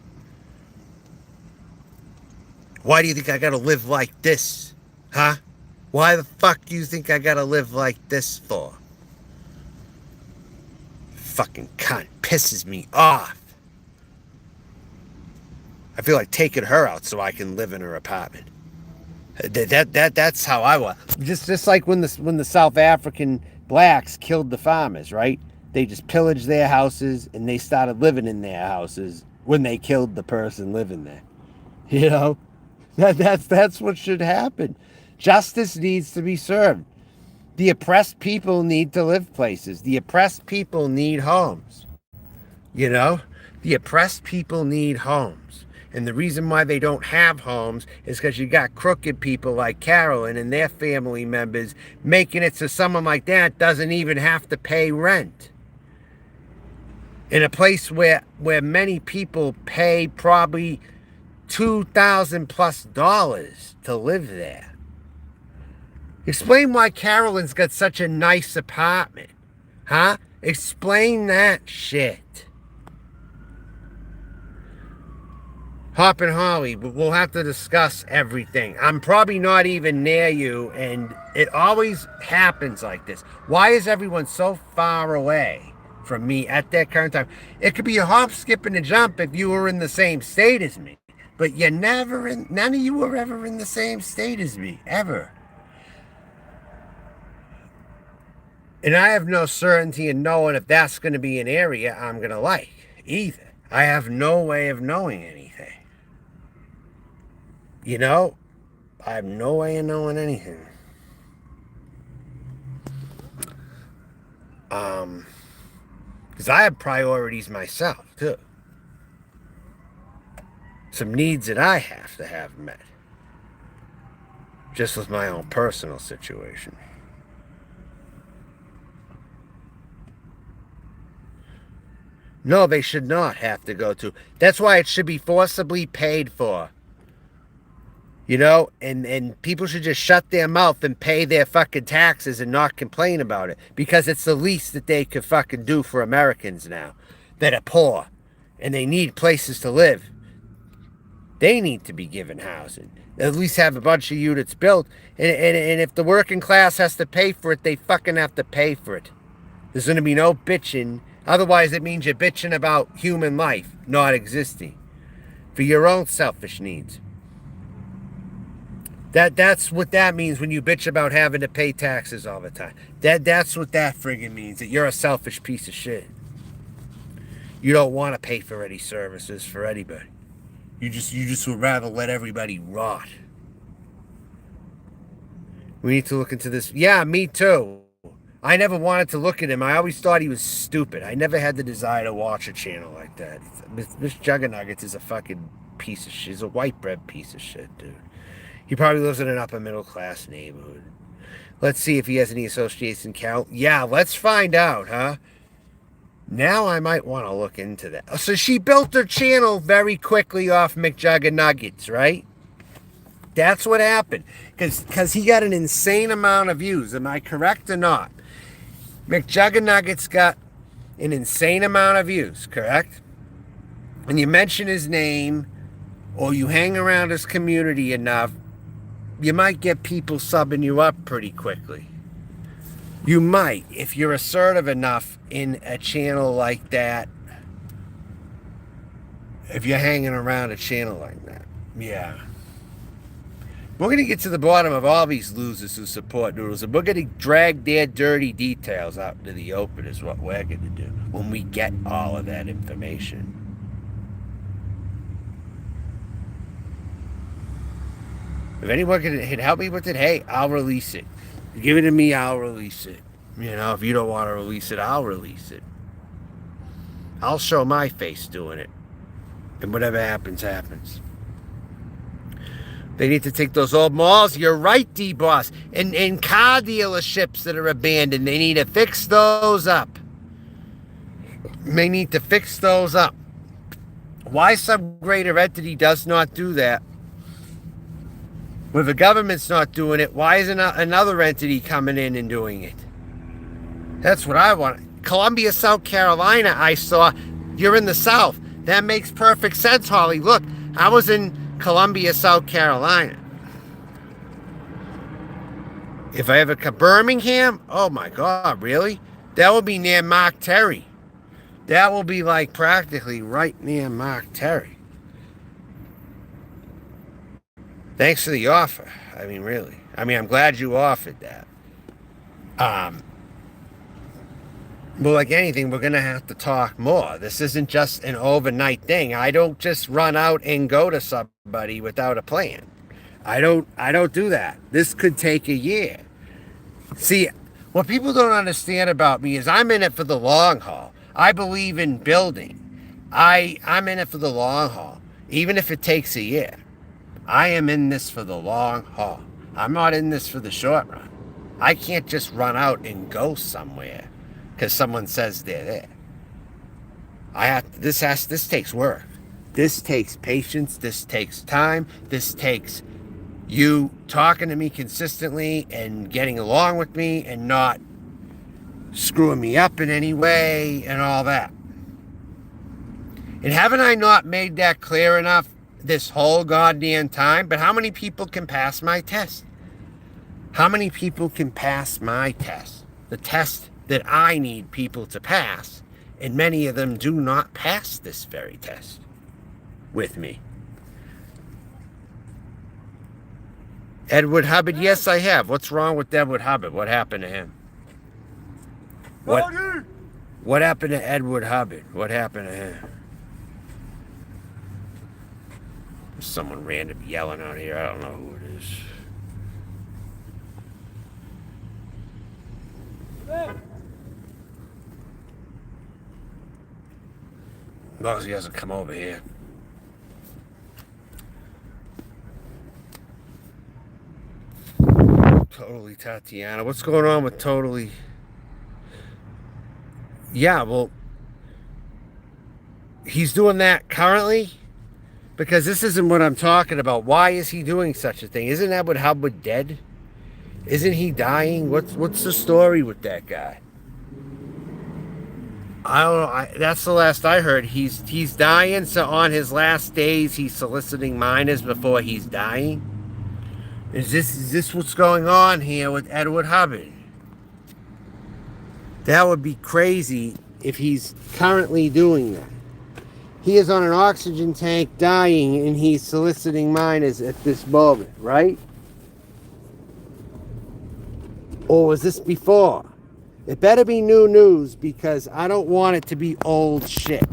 Why do you think I gotta live like this? Huh? Why the fuck do you think I gotta live like this for? Fucking cunt pisses me off. I feel like taking her out so I can live in her apartment. That's how I want. Just like when the South African blacks killed the farmers, right? They just pillaged their houses and they started living in their houses when they killed the person living there. You know? That's what should happen. Justice needs to be served. The oppressed people need to live places. The oppressed people need homes. You know? The oppressed people need homes. And the reason why they don't have homes is because you got crooked people like Carolyn and their family members making it so someone like that doesn't even have to pay rent. In a place where many people pay probably $2,000+ to live there. Explain why Carolyn's got such a nice apartment. Huh? Explain that shit. Hop and Holly, we'll have to discuss everything. I'm probably not even near you, and it always happens like this. Why is everyone so far away from me at that current time? It could be a hop, skip, and a jump if you were in the same state as me. But you're never in, none of you were ever in the same state as me, ever. And I have no certainty in knowing if that's going to be an area I'm going to like, either. I have no way of knowing anything. You know, I have no way of knowing anything. Because I have priorities myself, too. Some needs that I have to have met. Just with my own personal situation. No, they should not have to go to. That's why it should be forcibly paid for. You know, and people should just shut their mouth and pay their fucking taxes and not complain about it. Because it's the least that they could fucking do for Americans now that are poor and they need places to live. They need to be given housing. At least have a bunch of units built. And if the working class has to pay for it, they fucking have to pay for it. There's going to be no bitching. Otherwise, it means you're bitching about human life not existing for your own selfish needs. That's what that means when you bitch about having to pay taxes all the time. That's what that friggin' means, that you're a selfish piece of shit. You don't want to pay for any services for anybody. You just would rather let everybody rot. We need to look into this. Yeah, me too. I never wanted to look at him. I always thought he was stupid. I never had the desire to watch a channel like that. This Juggernuggets is a fucking piece of shit. He's a white bread piece of shit, dude. He probably lives in an upper middle class neighborhood. Let's see if he has any association count. Yeah, let's find out, huh? Now I might want to look into that. So she built her channel very quickly off McJuggernuggets, right? That's what happened. Because he got an insane amount of views. Am I correct or not? McJuggernuggets got an insane amount of views, correct? When you mention his name or you hang around his community enough, you might get people subbing you up pretty quickly. You might, if you're assertive enough in a channel like that. If you're hanging around a channel like that. Yeah. We're going to get to the bottom of all these losers who support Noodles, and we're going to drag their dirty details out into the open is what we're going to do when we get all of that information. If anyone can help me with it, hey, I'll release it. Give it to me, I'll release it. You know, if you don't want to release it, I'll release it. I'll show my face doing it. And whatever happens, happens. They need to take those old malls. You're right, D-Boss. And car dealerships that are abandoned, they need to fix those up. They need to fix those up. Why some greater entity does not do that? When the government's not doing it, why isn't another entity coming in and doing it? That's what I want. Columbia, South Carolina, I saw. You're in the South. That makes perfect sense, Holly. Look, I was in Columbia, South Carolina. If I ever come Birmingham, oh my God, really? That will be near Mark Terry. That will be like practically right near Mark Terry. Thanks for the offer. I mean, really. I mean, I'm glad you offered that. Well, like anything, we're going to have to talk more. This isn't just an overnight thing. I don't just run out and go to somebody without a plan. I don't do that. This could take a year. See, what people don't understand about me is I'm in it for the long haul. I believe in building. I'm in it for the long haul, even if it takes a year. I am in this for the long haul. I'm not in this for the short run. I can't just run out and go somewhere because someone says they're there. This takes work. This takes patience. This takes time. This takes you talking to me consistently and getting along with me and not screwing me up in any way and all that. And haven't I not made that clear enough this whole goddamn time? But how many people can pass my test? How many people can pass my test? The test that I need people to pass. And many of them do not pass this very test with me. Edward Hubbard, yes, I have. What's wrong with Edward Hubbard? What happened to him? What happened to Edward Hubbard? What happened to him? There's someone random yelling out here. I don't know who it is. As long as he doesn't come over here. Totally Tatiana. What's going on with Totally? Yeah, well, he's doing that currently? Because this isn't what I'm talking about. Why is he doing such a thing? Isn't that what Hubbard dead? Isn't he dying? What's the story with that guy? I don't know. That's the last I heard. He's dying. So on his last days, he's soliciting minors before he's dying. Is this what's going on here with Edward Hubbard? That would be crazy if he's currently doing that. He is on an oxygen tank dying, and he's soliciting minors at this moment, right? Or was this before? It better be new news, because I don't want it to be old shit.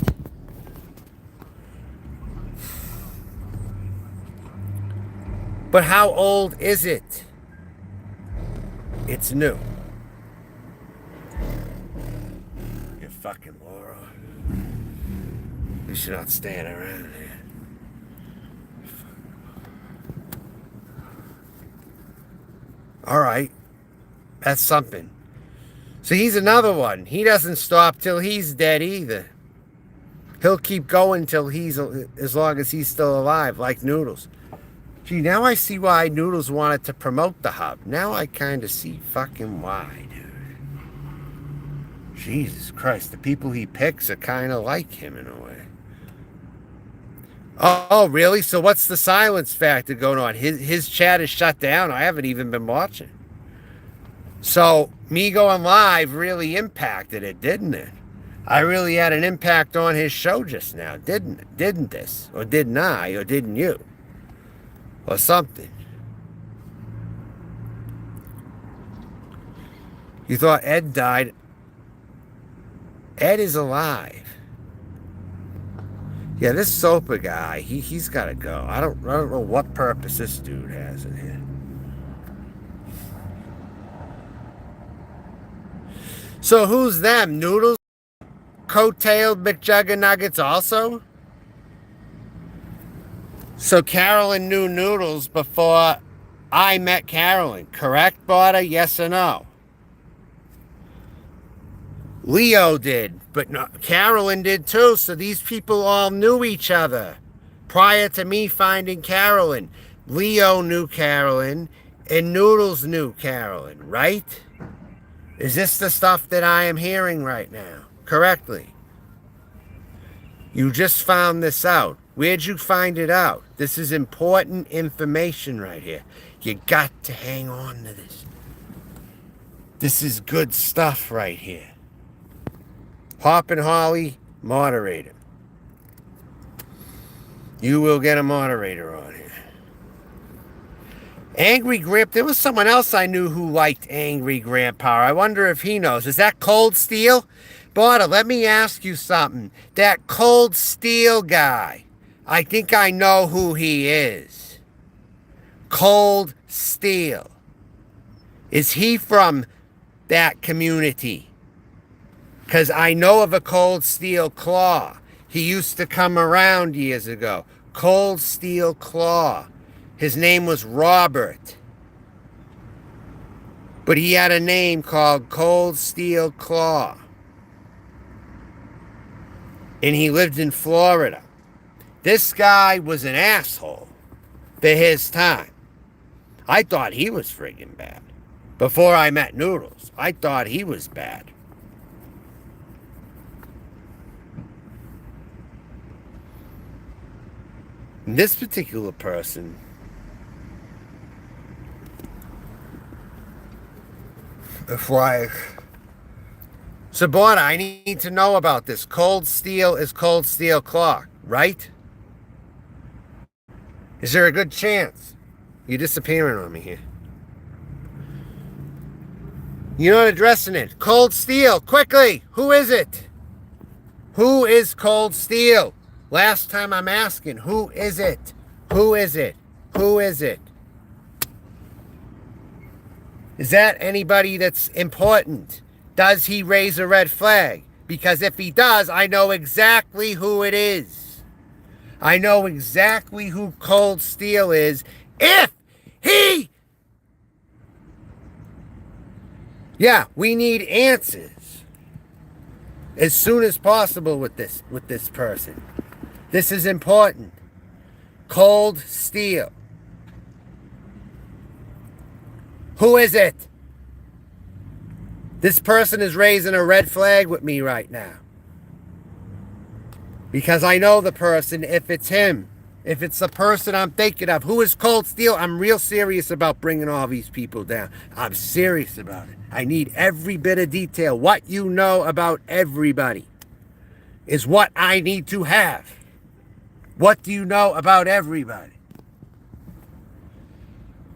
But how old is it? It's new. You fucking moron. You should not stand around here. Alright. That's something. So he's another one. He doesn't stop till he's dead either. He'll keep going till he's, as long as he's still alive, like Noodles. Gee, now I see why Noodles wanted to promote the hub. Now I kind of see fucking why, dude. Jesus Christ, the people he picks are kind of like him in a way. Oh, really? So what's the silence factor going on? His chat is shut down. I haven't even been watching. So me going live really impacted it, didn't it? I really had an impact on his show just now, didn't it? Didn't this? Or didn't I? Or didn't you? Or something. You thought Ed died. Ed is alive. Yeah, this Soper guy, he's got to go. I don't know what purpose this dude has in here. So who's them? Noodles? Coat-tailed McJuggernuggets also? So Carolyn knew Noodles before I met Carolyn, correct, Barda? Yes or no? Leo did, but no, Carolyn did too, so these people all knew each other. Prior to me finding Carolyn, Leo knew Carolyn, and Noodles knew Carolyn, right? Is this the stuff that I am hearing right now, correctly? You just found this out. Where'd you find it out? This is important information right here. You got to hang on to this. This is good stuff right here. Hop and Holly, moderator. You will get a moderator on here. Angry Grip. There was someone else I knew who liked Angry Grandpa. I wonder if he knows. Is that Cold Steel? Barda, let me ask you something. That Cold Steel guy, I think I know who he is. Cold Steel. Is he from that community? Because I know of a Cold Steel Claw. He used to come around years ago. Cold Steel Claw. His name was Robert. But he had a name called Cold Steel Claw. And he lived in Florida. This guy was an asshole for his time. I thought he was friggin' bad. Before I met Noodles, I thought he was bad. And this particular person, if like, Sabana, I need to know about this. Cold Steel is Cold Steel Claw, right? Is there a good chance? You're disappearing on me here. You're not addressing it. Cold Steel, quickly. Who is it? Who is Cold Steel? Last time I'm asking, who is it? Who is it? Who is it? Is that anybody that's important? Does he raise a red flag? Because if he does, I know exactly who it is. I know exactly who Cold Steel is. If he... Yeah, we need answers as soon as possible with this person. This is important. Cold Steel. Who is it? This person is raising a red flag with me right now. Because I know the person, if it's him. If it's the person I'm thinking of. Who is Cold Steel? I'm real serious about bringing all these people down. I'm serious about it. I need every bit of detail. What you know about everybody is what I need to have. What do you know about everybody?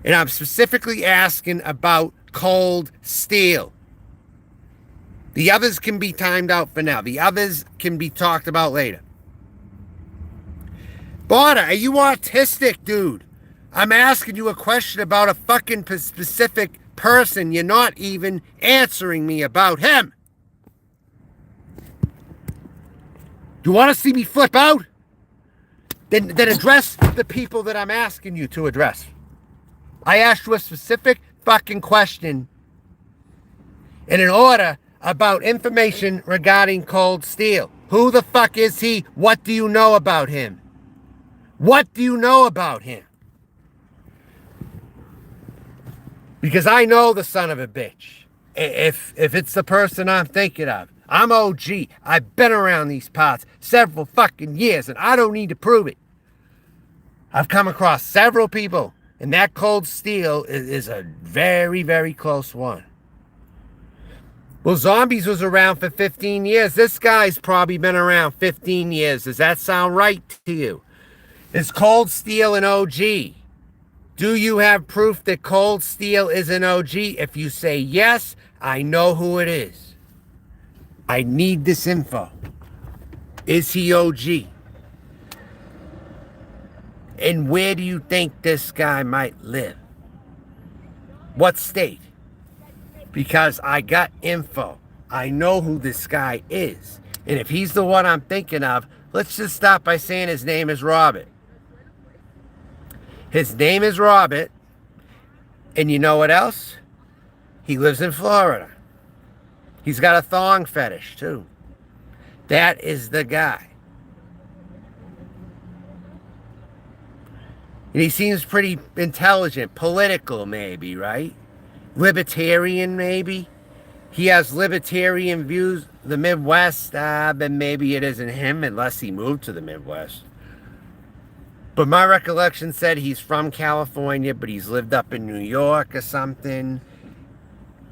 And I'm specifically asking about Cold Steel. The others can be timed out for now. The others can be talked about later. Barter, are you autistic, dude? I'm asking you a question about a fucking specific person. You're not even answering me about him. Do you want to see me flip out? Then address the people that I'm asking you to address. I asked you a specific fucking question in an order about information regarding Cold Steel. Who the fuck is he? What do you know about him? What do you know about him? Because I know the son of a bitch. If it's the person I'm thinking of. I'm OG. I've been around these parts several fucking years, and I don't need to prove it. I've come across several people, and that Cold Steel is a very, very close one. Well, Zombies was around for 15 years. This guy's probably been around 15 years. Does that sound right to you? Is Cold Steel an OG? Do you have proof that Cold Steel is an OG? If you say yes, I know who it is. I need this info. Is he OG? And where do you think this guy might live? What state? Because I got info. I know who this guy is. And if he's the one I'm thinking of, let's just stop by saying his name is Robert. His name is Robert. And you know what else? He lives in Florida. He's got a thong fetish, too. That is the guy. And he seems pretty intelligent, political maybe, right? Libertarian maybe. He has libertarian views. The Midwest, then maybe it isn't him unless he moved to the Midwest. But my recollection said he's from California, but he's lived up in New York or something.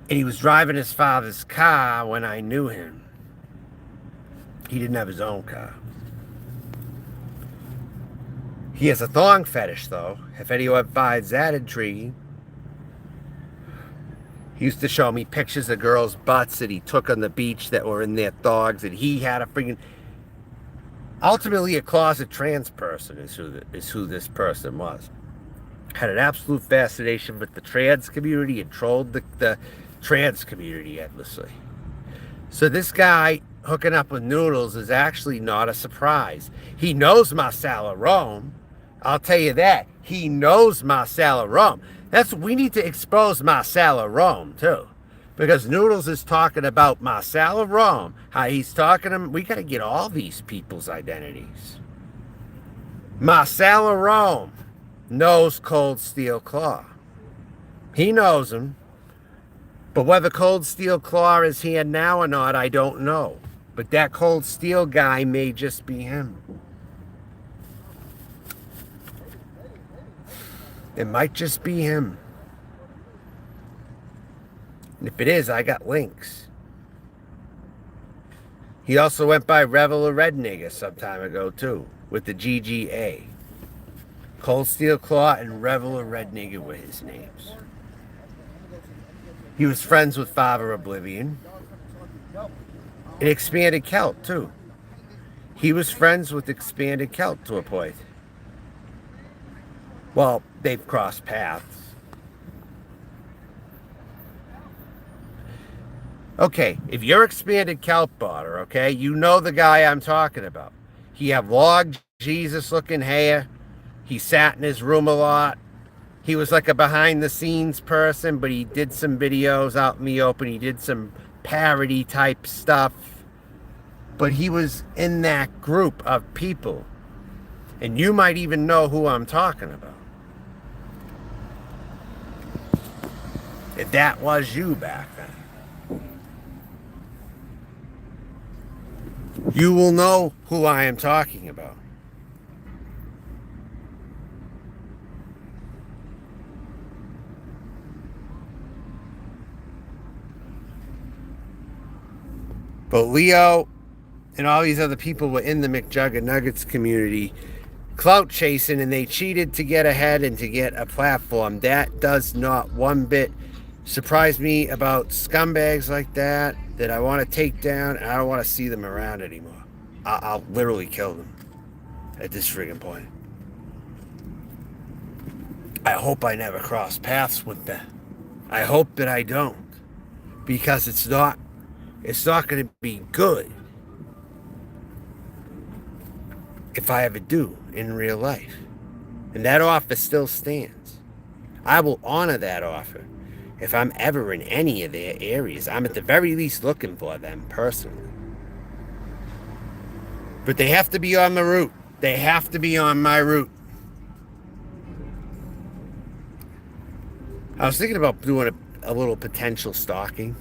And he was driving his father's car when I knew him. He didn't have his own car. He has a thong fetish, though. If anyone finds that intriguing. He used to show me pictures of girls' butts that he took on the beach that were in their thongs, and he had a freaking... Ultimately, a closet trans person is who this person was. Had an absolute fascination with the trans community and trolled the trans community endlessly. So this guy hooking up with Noodles is actually not a surprise. He knows Marcella Rome. I'll tell you that. He knows Marcella Rome. We need to expose Marcella Rome, too. Because Noodles is talking about Marcella Rome. How he's talking to him. We got to get all these people's identities. Marcella Rome knows Cold Steel Claw. He knows him. But whether Cold Steel Claw is here now or not, I don't know. But that Cold Steel guy may just be him. It might just be him. And if it is, I got links. He also went by Revel a Red Nigger some time ago, too, with the GGA. Cold Steel Claw and Revel a Red Nigger were his names. He was friends with Father Oblivion. And Expanded Celt, too. He was friends with Expanded Celt to a point. Well, they've crossed paths. Okay, if you're expanded kelp botter, okay, you know the guy I'm talking about. He have log Jesus looking hair. He sat in his room a lot. He was like a behind the scenes person, but he did some videos out in the open. He did some parody type stuff. But he was in that group of people. And you might even know who I'm talking about. If that was you back then. You will know who I am talking about. But Leo and all these other people were in the McJuggernuggets community clout chasing, and they cheated to get ahead and to get a platform. That does not one bit surprise me about scumbags like that I want to take down, and I don't want to see them around anymore. I'll literally kill them at this friggin' point. I hope I never cross paths with them. I hope that I don't, because it's not going to be good if I ever do in real life. And that offer still stands. I will honor that offer if I'm ever in any of their areas. I'm at the very least looking for them personally. But they have to be on the route. They have to be on my route. I was thinking about doing a little potential stalking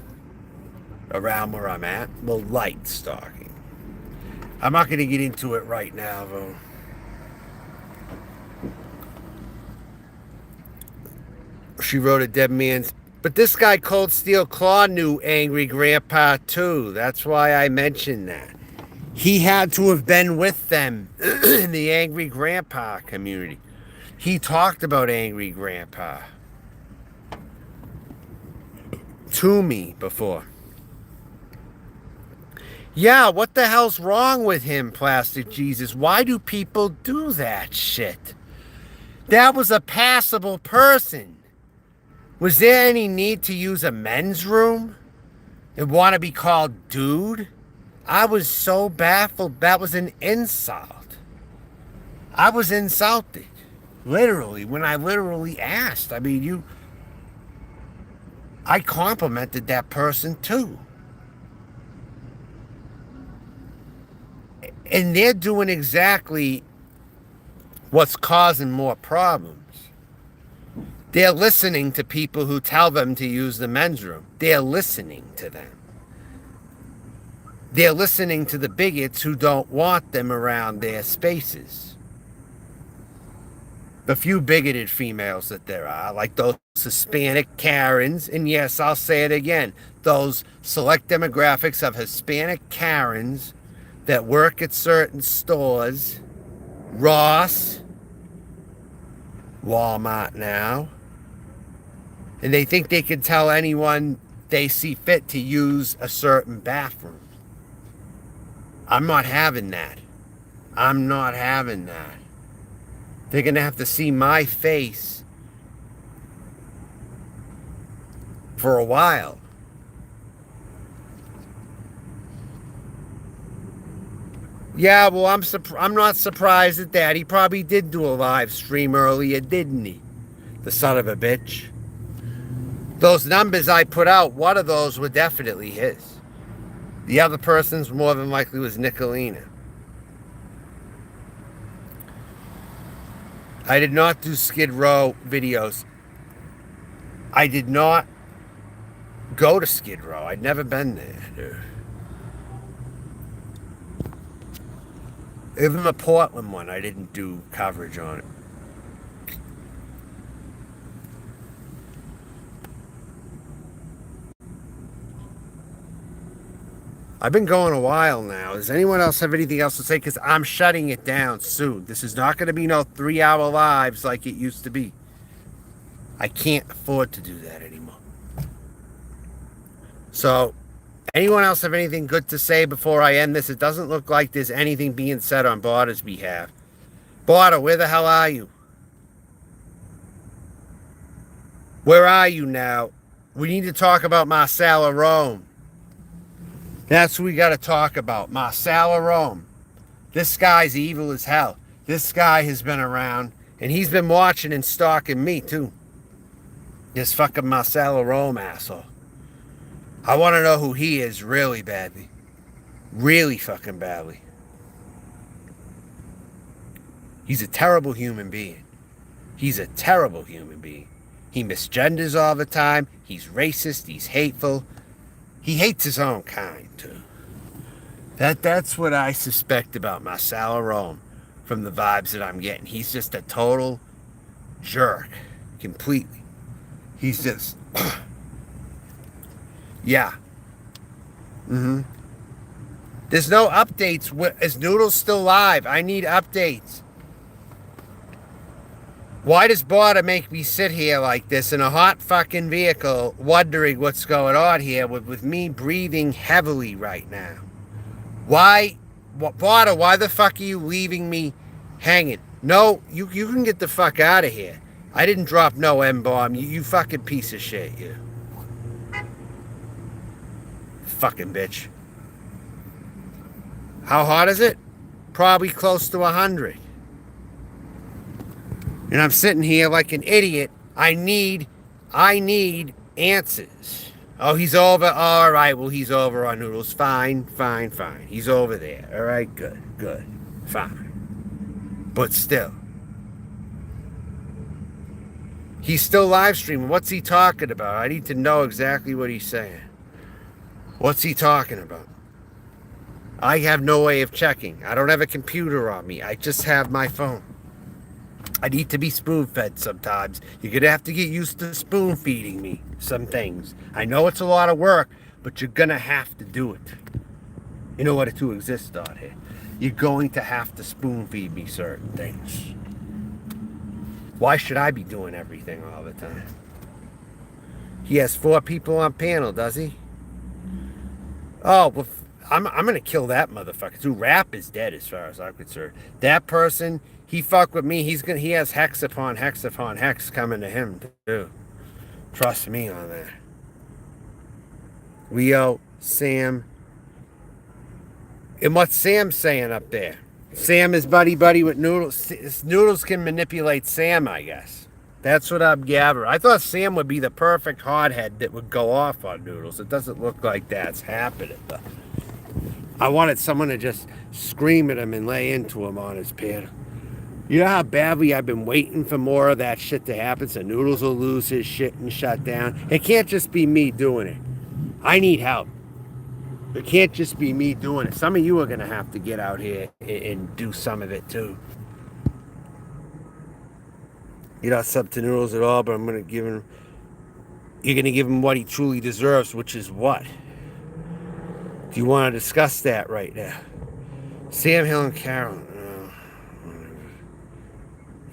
around where I'm at. Well, light stalking. I'm not going to get into it right now, though. She wrote a dead man's. But this guy, Cold Steel Claw, knew Angry Grandpa, too. That's why I mentioned that. He had to have been with them in the Angry Grandpa community. He talked about Angry Grandpa to me before. Yeah, what the hell's wrong with him, Plastic Jesus? Why do people do that shit? That was a passable person. Was there any need to use a men's room and want to be called dude? I was so baffled. That was an insult. I was insulted. Literally, when I literally asked. I mean, I complimented that person too. And they're doing exactly what's causing more problems. They're listening to people who tell them to use the men's room. They're listening to them. They're listening to the bigots who don't want them around their spaces. The few bigoted females that there are, like those Hispanic Karens, and yes, I'll say it again, those select demographics of Hispanic Karens that work at certain stores, Ross, Walmart now, and they think they can tell anyone they see fit to use a certain bathroom. I'm not having that. I'm not having that. They're going to have to see my face for a while. Yeah, well, I'm not surprised at that. He probably did do a live stream earlier, didn't he? The son of a bitch. Those numbers I put out, one of those were definitely his. The other person's more than likely was Nicolina. I did not do Skid Row videos. I did not go to Skid Row. I'd never been there. Even the Portland one, I didn't do coverage on it. I've been going a while now. Does anyone else have anything else to say? Because I'm shutting it down soon. This is not going to be no 3-hour lives like it used to be. I can't afford to do that anymore. So, anyone else have anything good to say before I end this? It doesn't look like there's anything being said on Barter's behalf. Barter, where the hell are you? Where are you now? We need to talk about Marcella Rome. That's what we got to talk about. Marcelo Rome. This guy's evil as hell. This guy has been around, and he's been watching and stalking me, too. This fucking Marcelo Rome asshole. I want to know who he is really badly. Really fucking badly. He's a terrible human being. He's a terrible human being. He misgenders all the time. He's racist. He's hateful. He hates his own kind, too. That's what I suspect about Marcelo Rome from the vibes that I'm getting. He's just a total jerk. Completely. He's just... yeah. There's no updates. Is Noodles still live? I need updates. Why does Border make me sit here like this in a hot fucking vehicle wondering what's going on here with me breathing heavily right now? Why, Border, why the fuck are you leaving me hanging? No, you can get the fuck out of here. I didn't drop no M-bomb. You fucking piece of shit, you. Fucking bitch. How hot is it? Probably close to 100. And I'm sitting here like an idiot. I need answers. Oh, he's over. All right, well, he's over on Noodles. Fine. He's over there. All right, good. Fine. But still. He's still live streaming. What's he talking about? I need to know exactly what he's saying. What's he talking about? I have no way of checking. I don't have a computer on me. I just have my phone. I need to be spoon-fed sometimes. You're going to have to get used to spoon-feeding me some things. I know it's a lot of work, but you're going to have to do it in order to exist out here. You're going to have to spoon-feed me certain things. Why should I be doing everything all the time? He has 4 people on panel, does he? Oh, well, I'm going to kill that motherfucker too. Rap is dead as far as I'm concerned. That person... he fuck with me. He has hex upon hex upon hex coming to him too. Trust me on that. Leo, Sam, and what's Sam saying up there? Sam is buddy with Noodles. Noodles can manipulate Sam, I guess. That's what I'm gathering. I thought Sam would be the perfect hothead that would go off on Noodles. It doesn't look like that's happening though. I wanted someone to just scream at him and lay into him on his panel. You know how badly I've been waiting for more of that shit to happen so Noodles will lose his shit and shut down? It can't just be me doing it. I need help. It can't just be me doing it. Some of you are going to have to get out here and do some of it too. You're not sub to Noodles at all, but I'm going to give him... you're going to give him what he truly deserves, which is what? Do you want to discuss that right now? Sam Hill and Carol...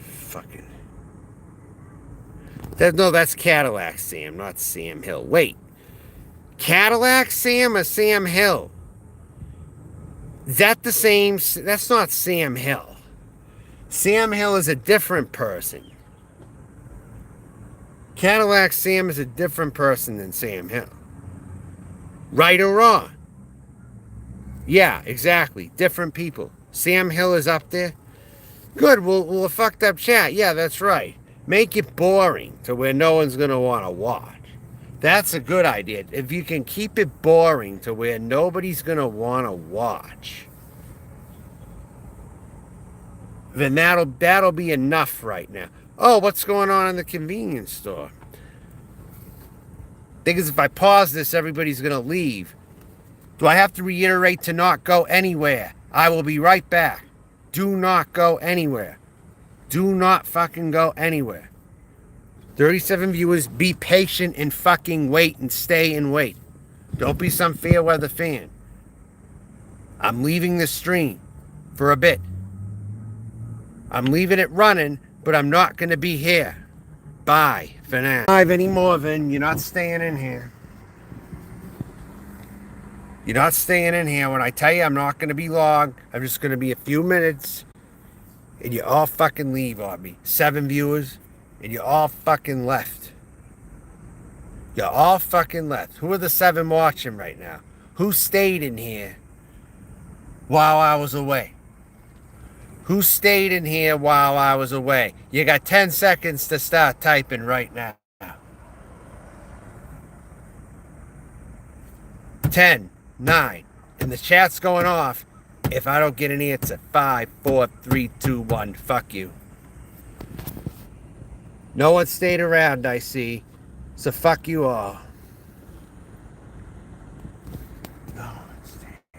fucking... no, that's Cadillac Sam, not Sam Hill. Wait. Cadillac Sam or Sam Hill? Is that the same? That's not Sam Hill. Sam Hill is a different person. Cadillac Sam is a different person than Sam Hill. Right or wrong? Yeah, exactly. Different people. Sam Hill is up there. Good, well, a fucked up chat. Yeah, that's right. Make it boring to where no one's going to want to watch. That's a good idea. If you can keep it boring to where nobody's going to want to watch, then that'll be enough right now. Oh, what's going on in the convenience store? Thing is, if I pause this, everybody's going to leave. Do I have to reiterate to not go anywhere? I will be right back. Do not go anywhere. Do not fucking go anywhere. 37 viewers, be patient and fucking wait and stay and wait. Don't be some fair weather fan. I'm leaving the stream for a bit. I'm leaving it running, but I'm not going to be here. Bye for now. Live anymore, Vin. You're not staying in here. You're not staying in here. When I tell you I'm not going to be long, I'm just going to be a few minutes. And you all fucking leave on me. 7 viewers. And you all fucking left. You all fucking left. Who are the 7 watching right now? Who stayed in here while I was away? Who stayed in here while I was away? You got 10 seconds to start typing right now. 10, 9, and the chat's going off. If I don't get an answer, 5, 4, 3, 2, 1, fuck you. No one stayed around, I see. So fuck you all.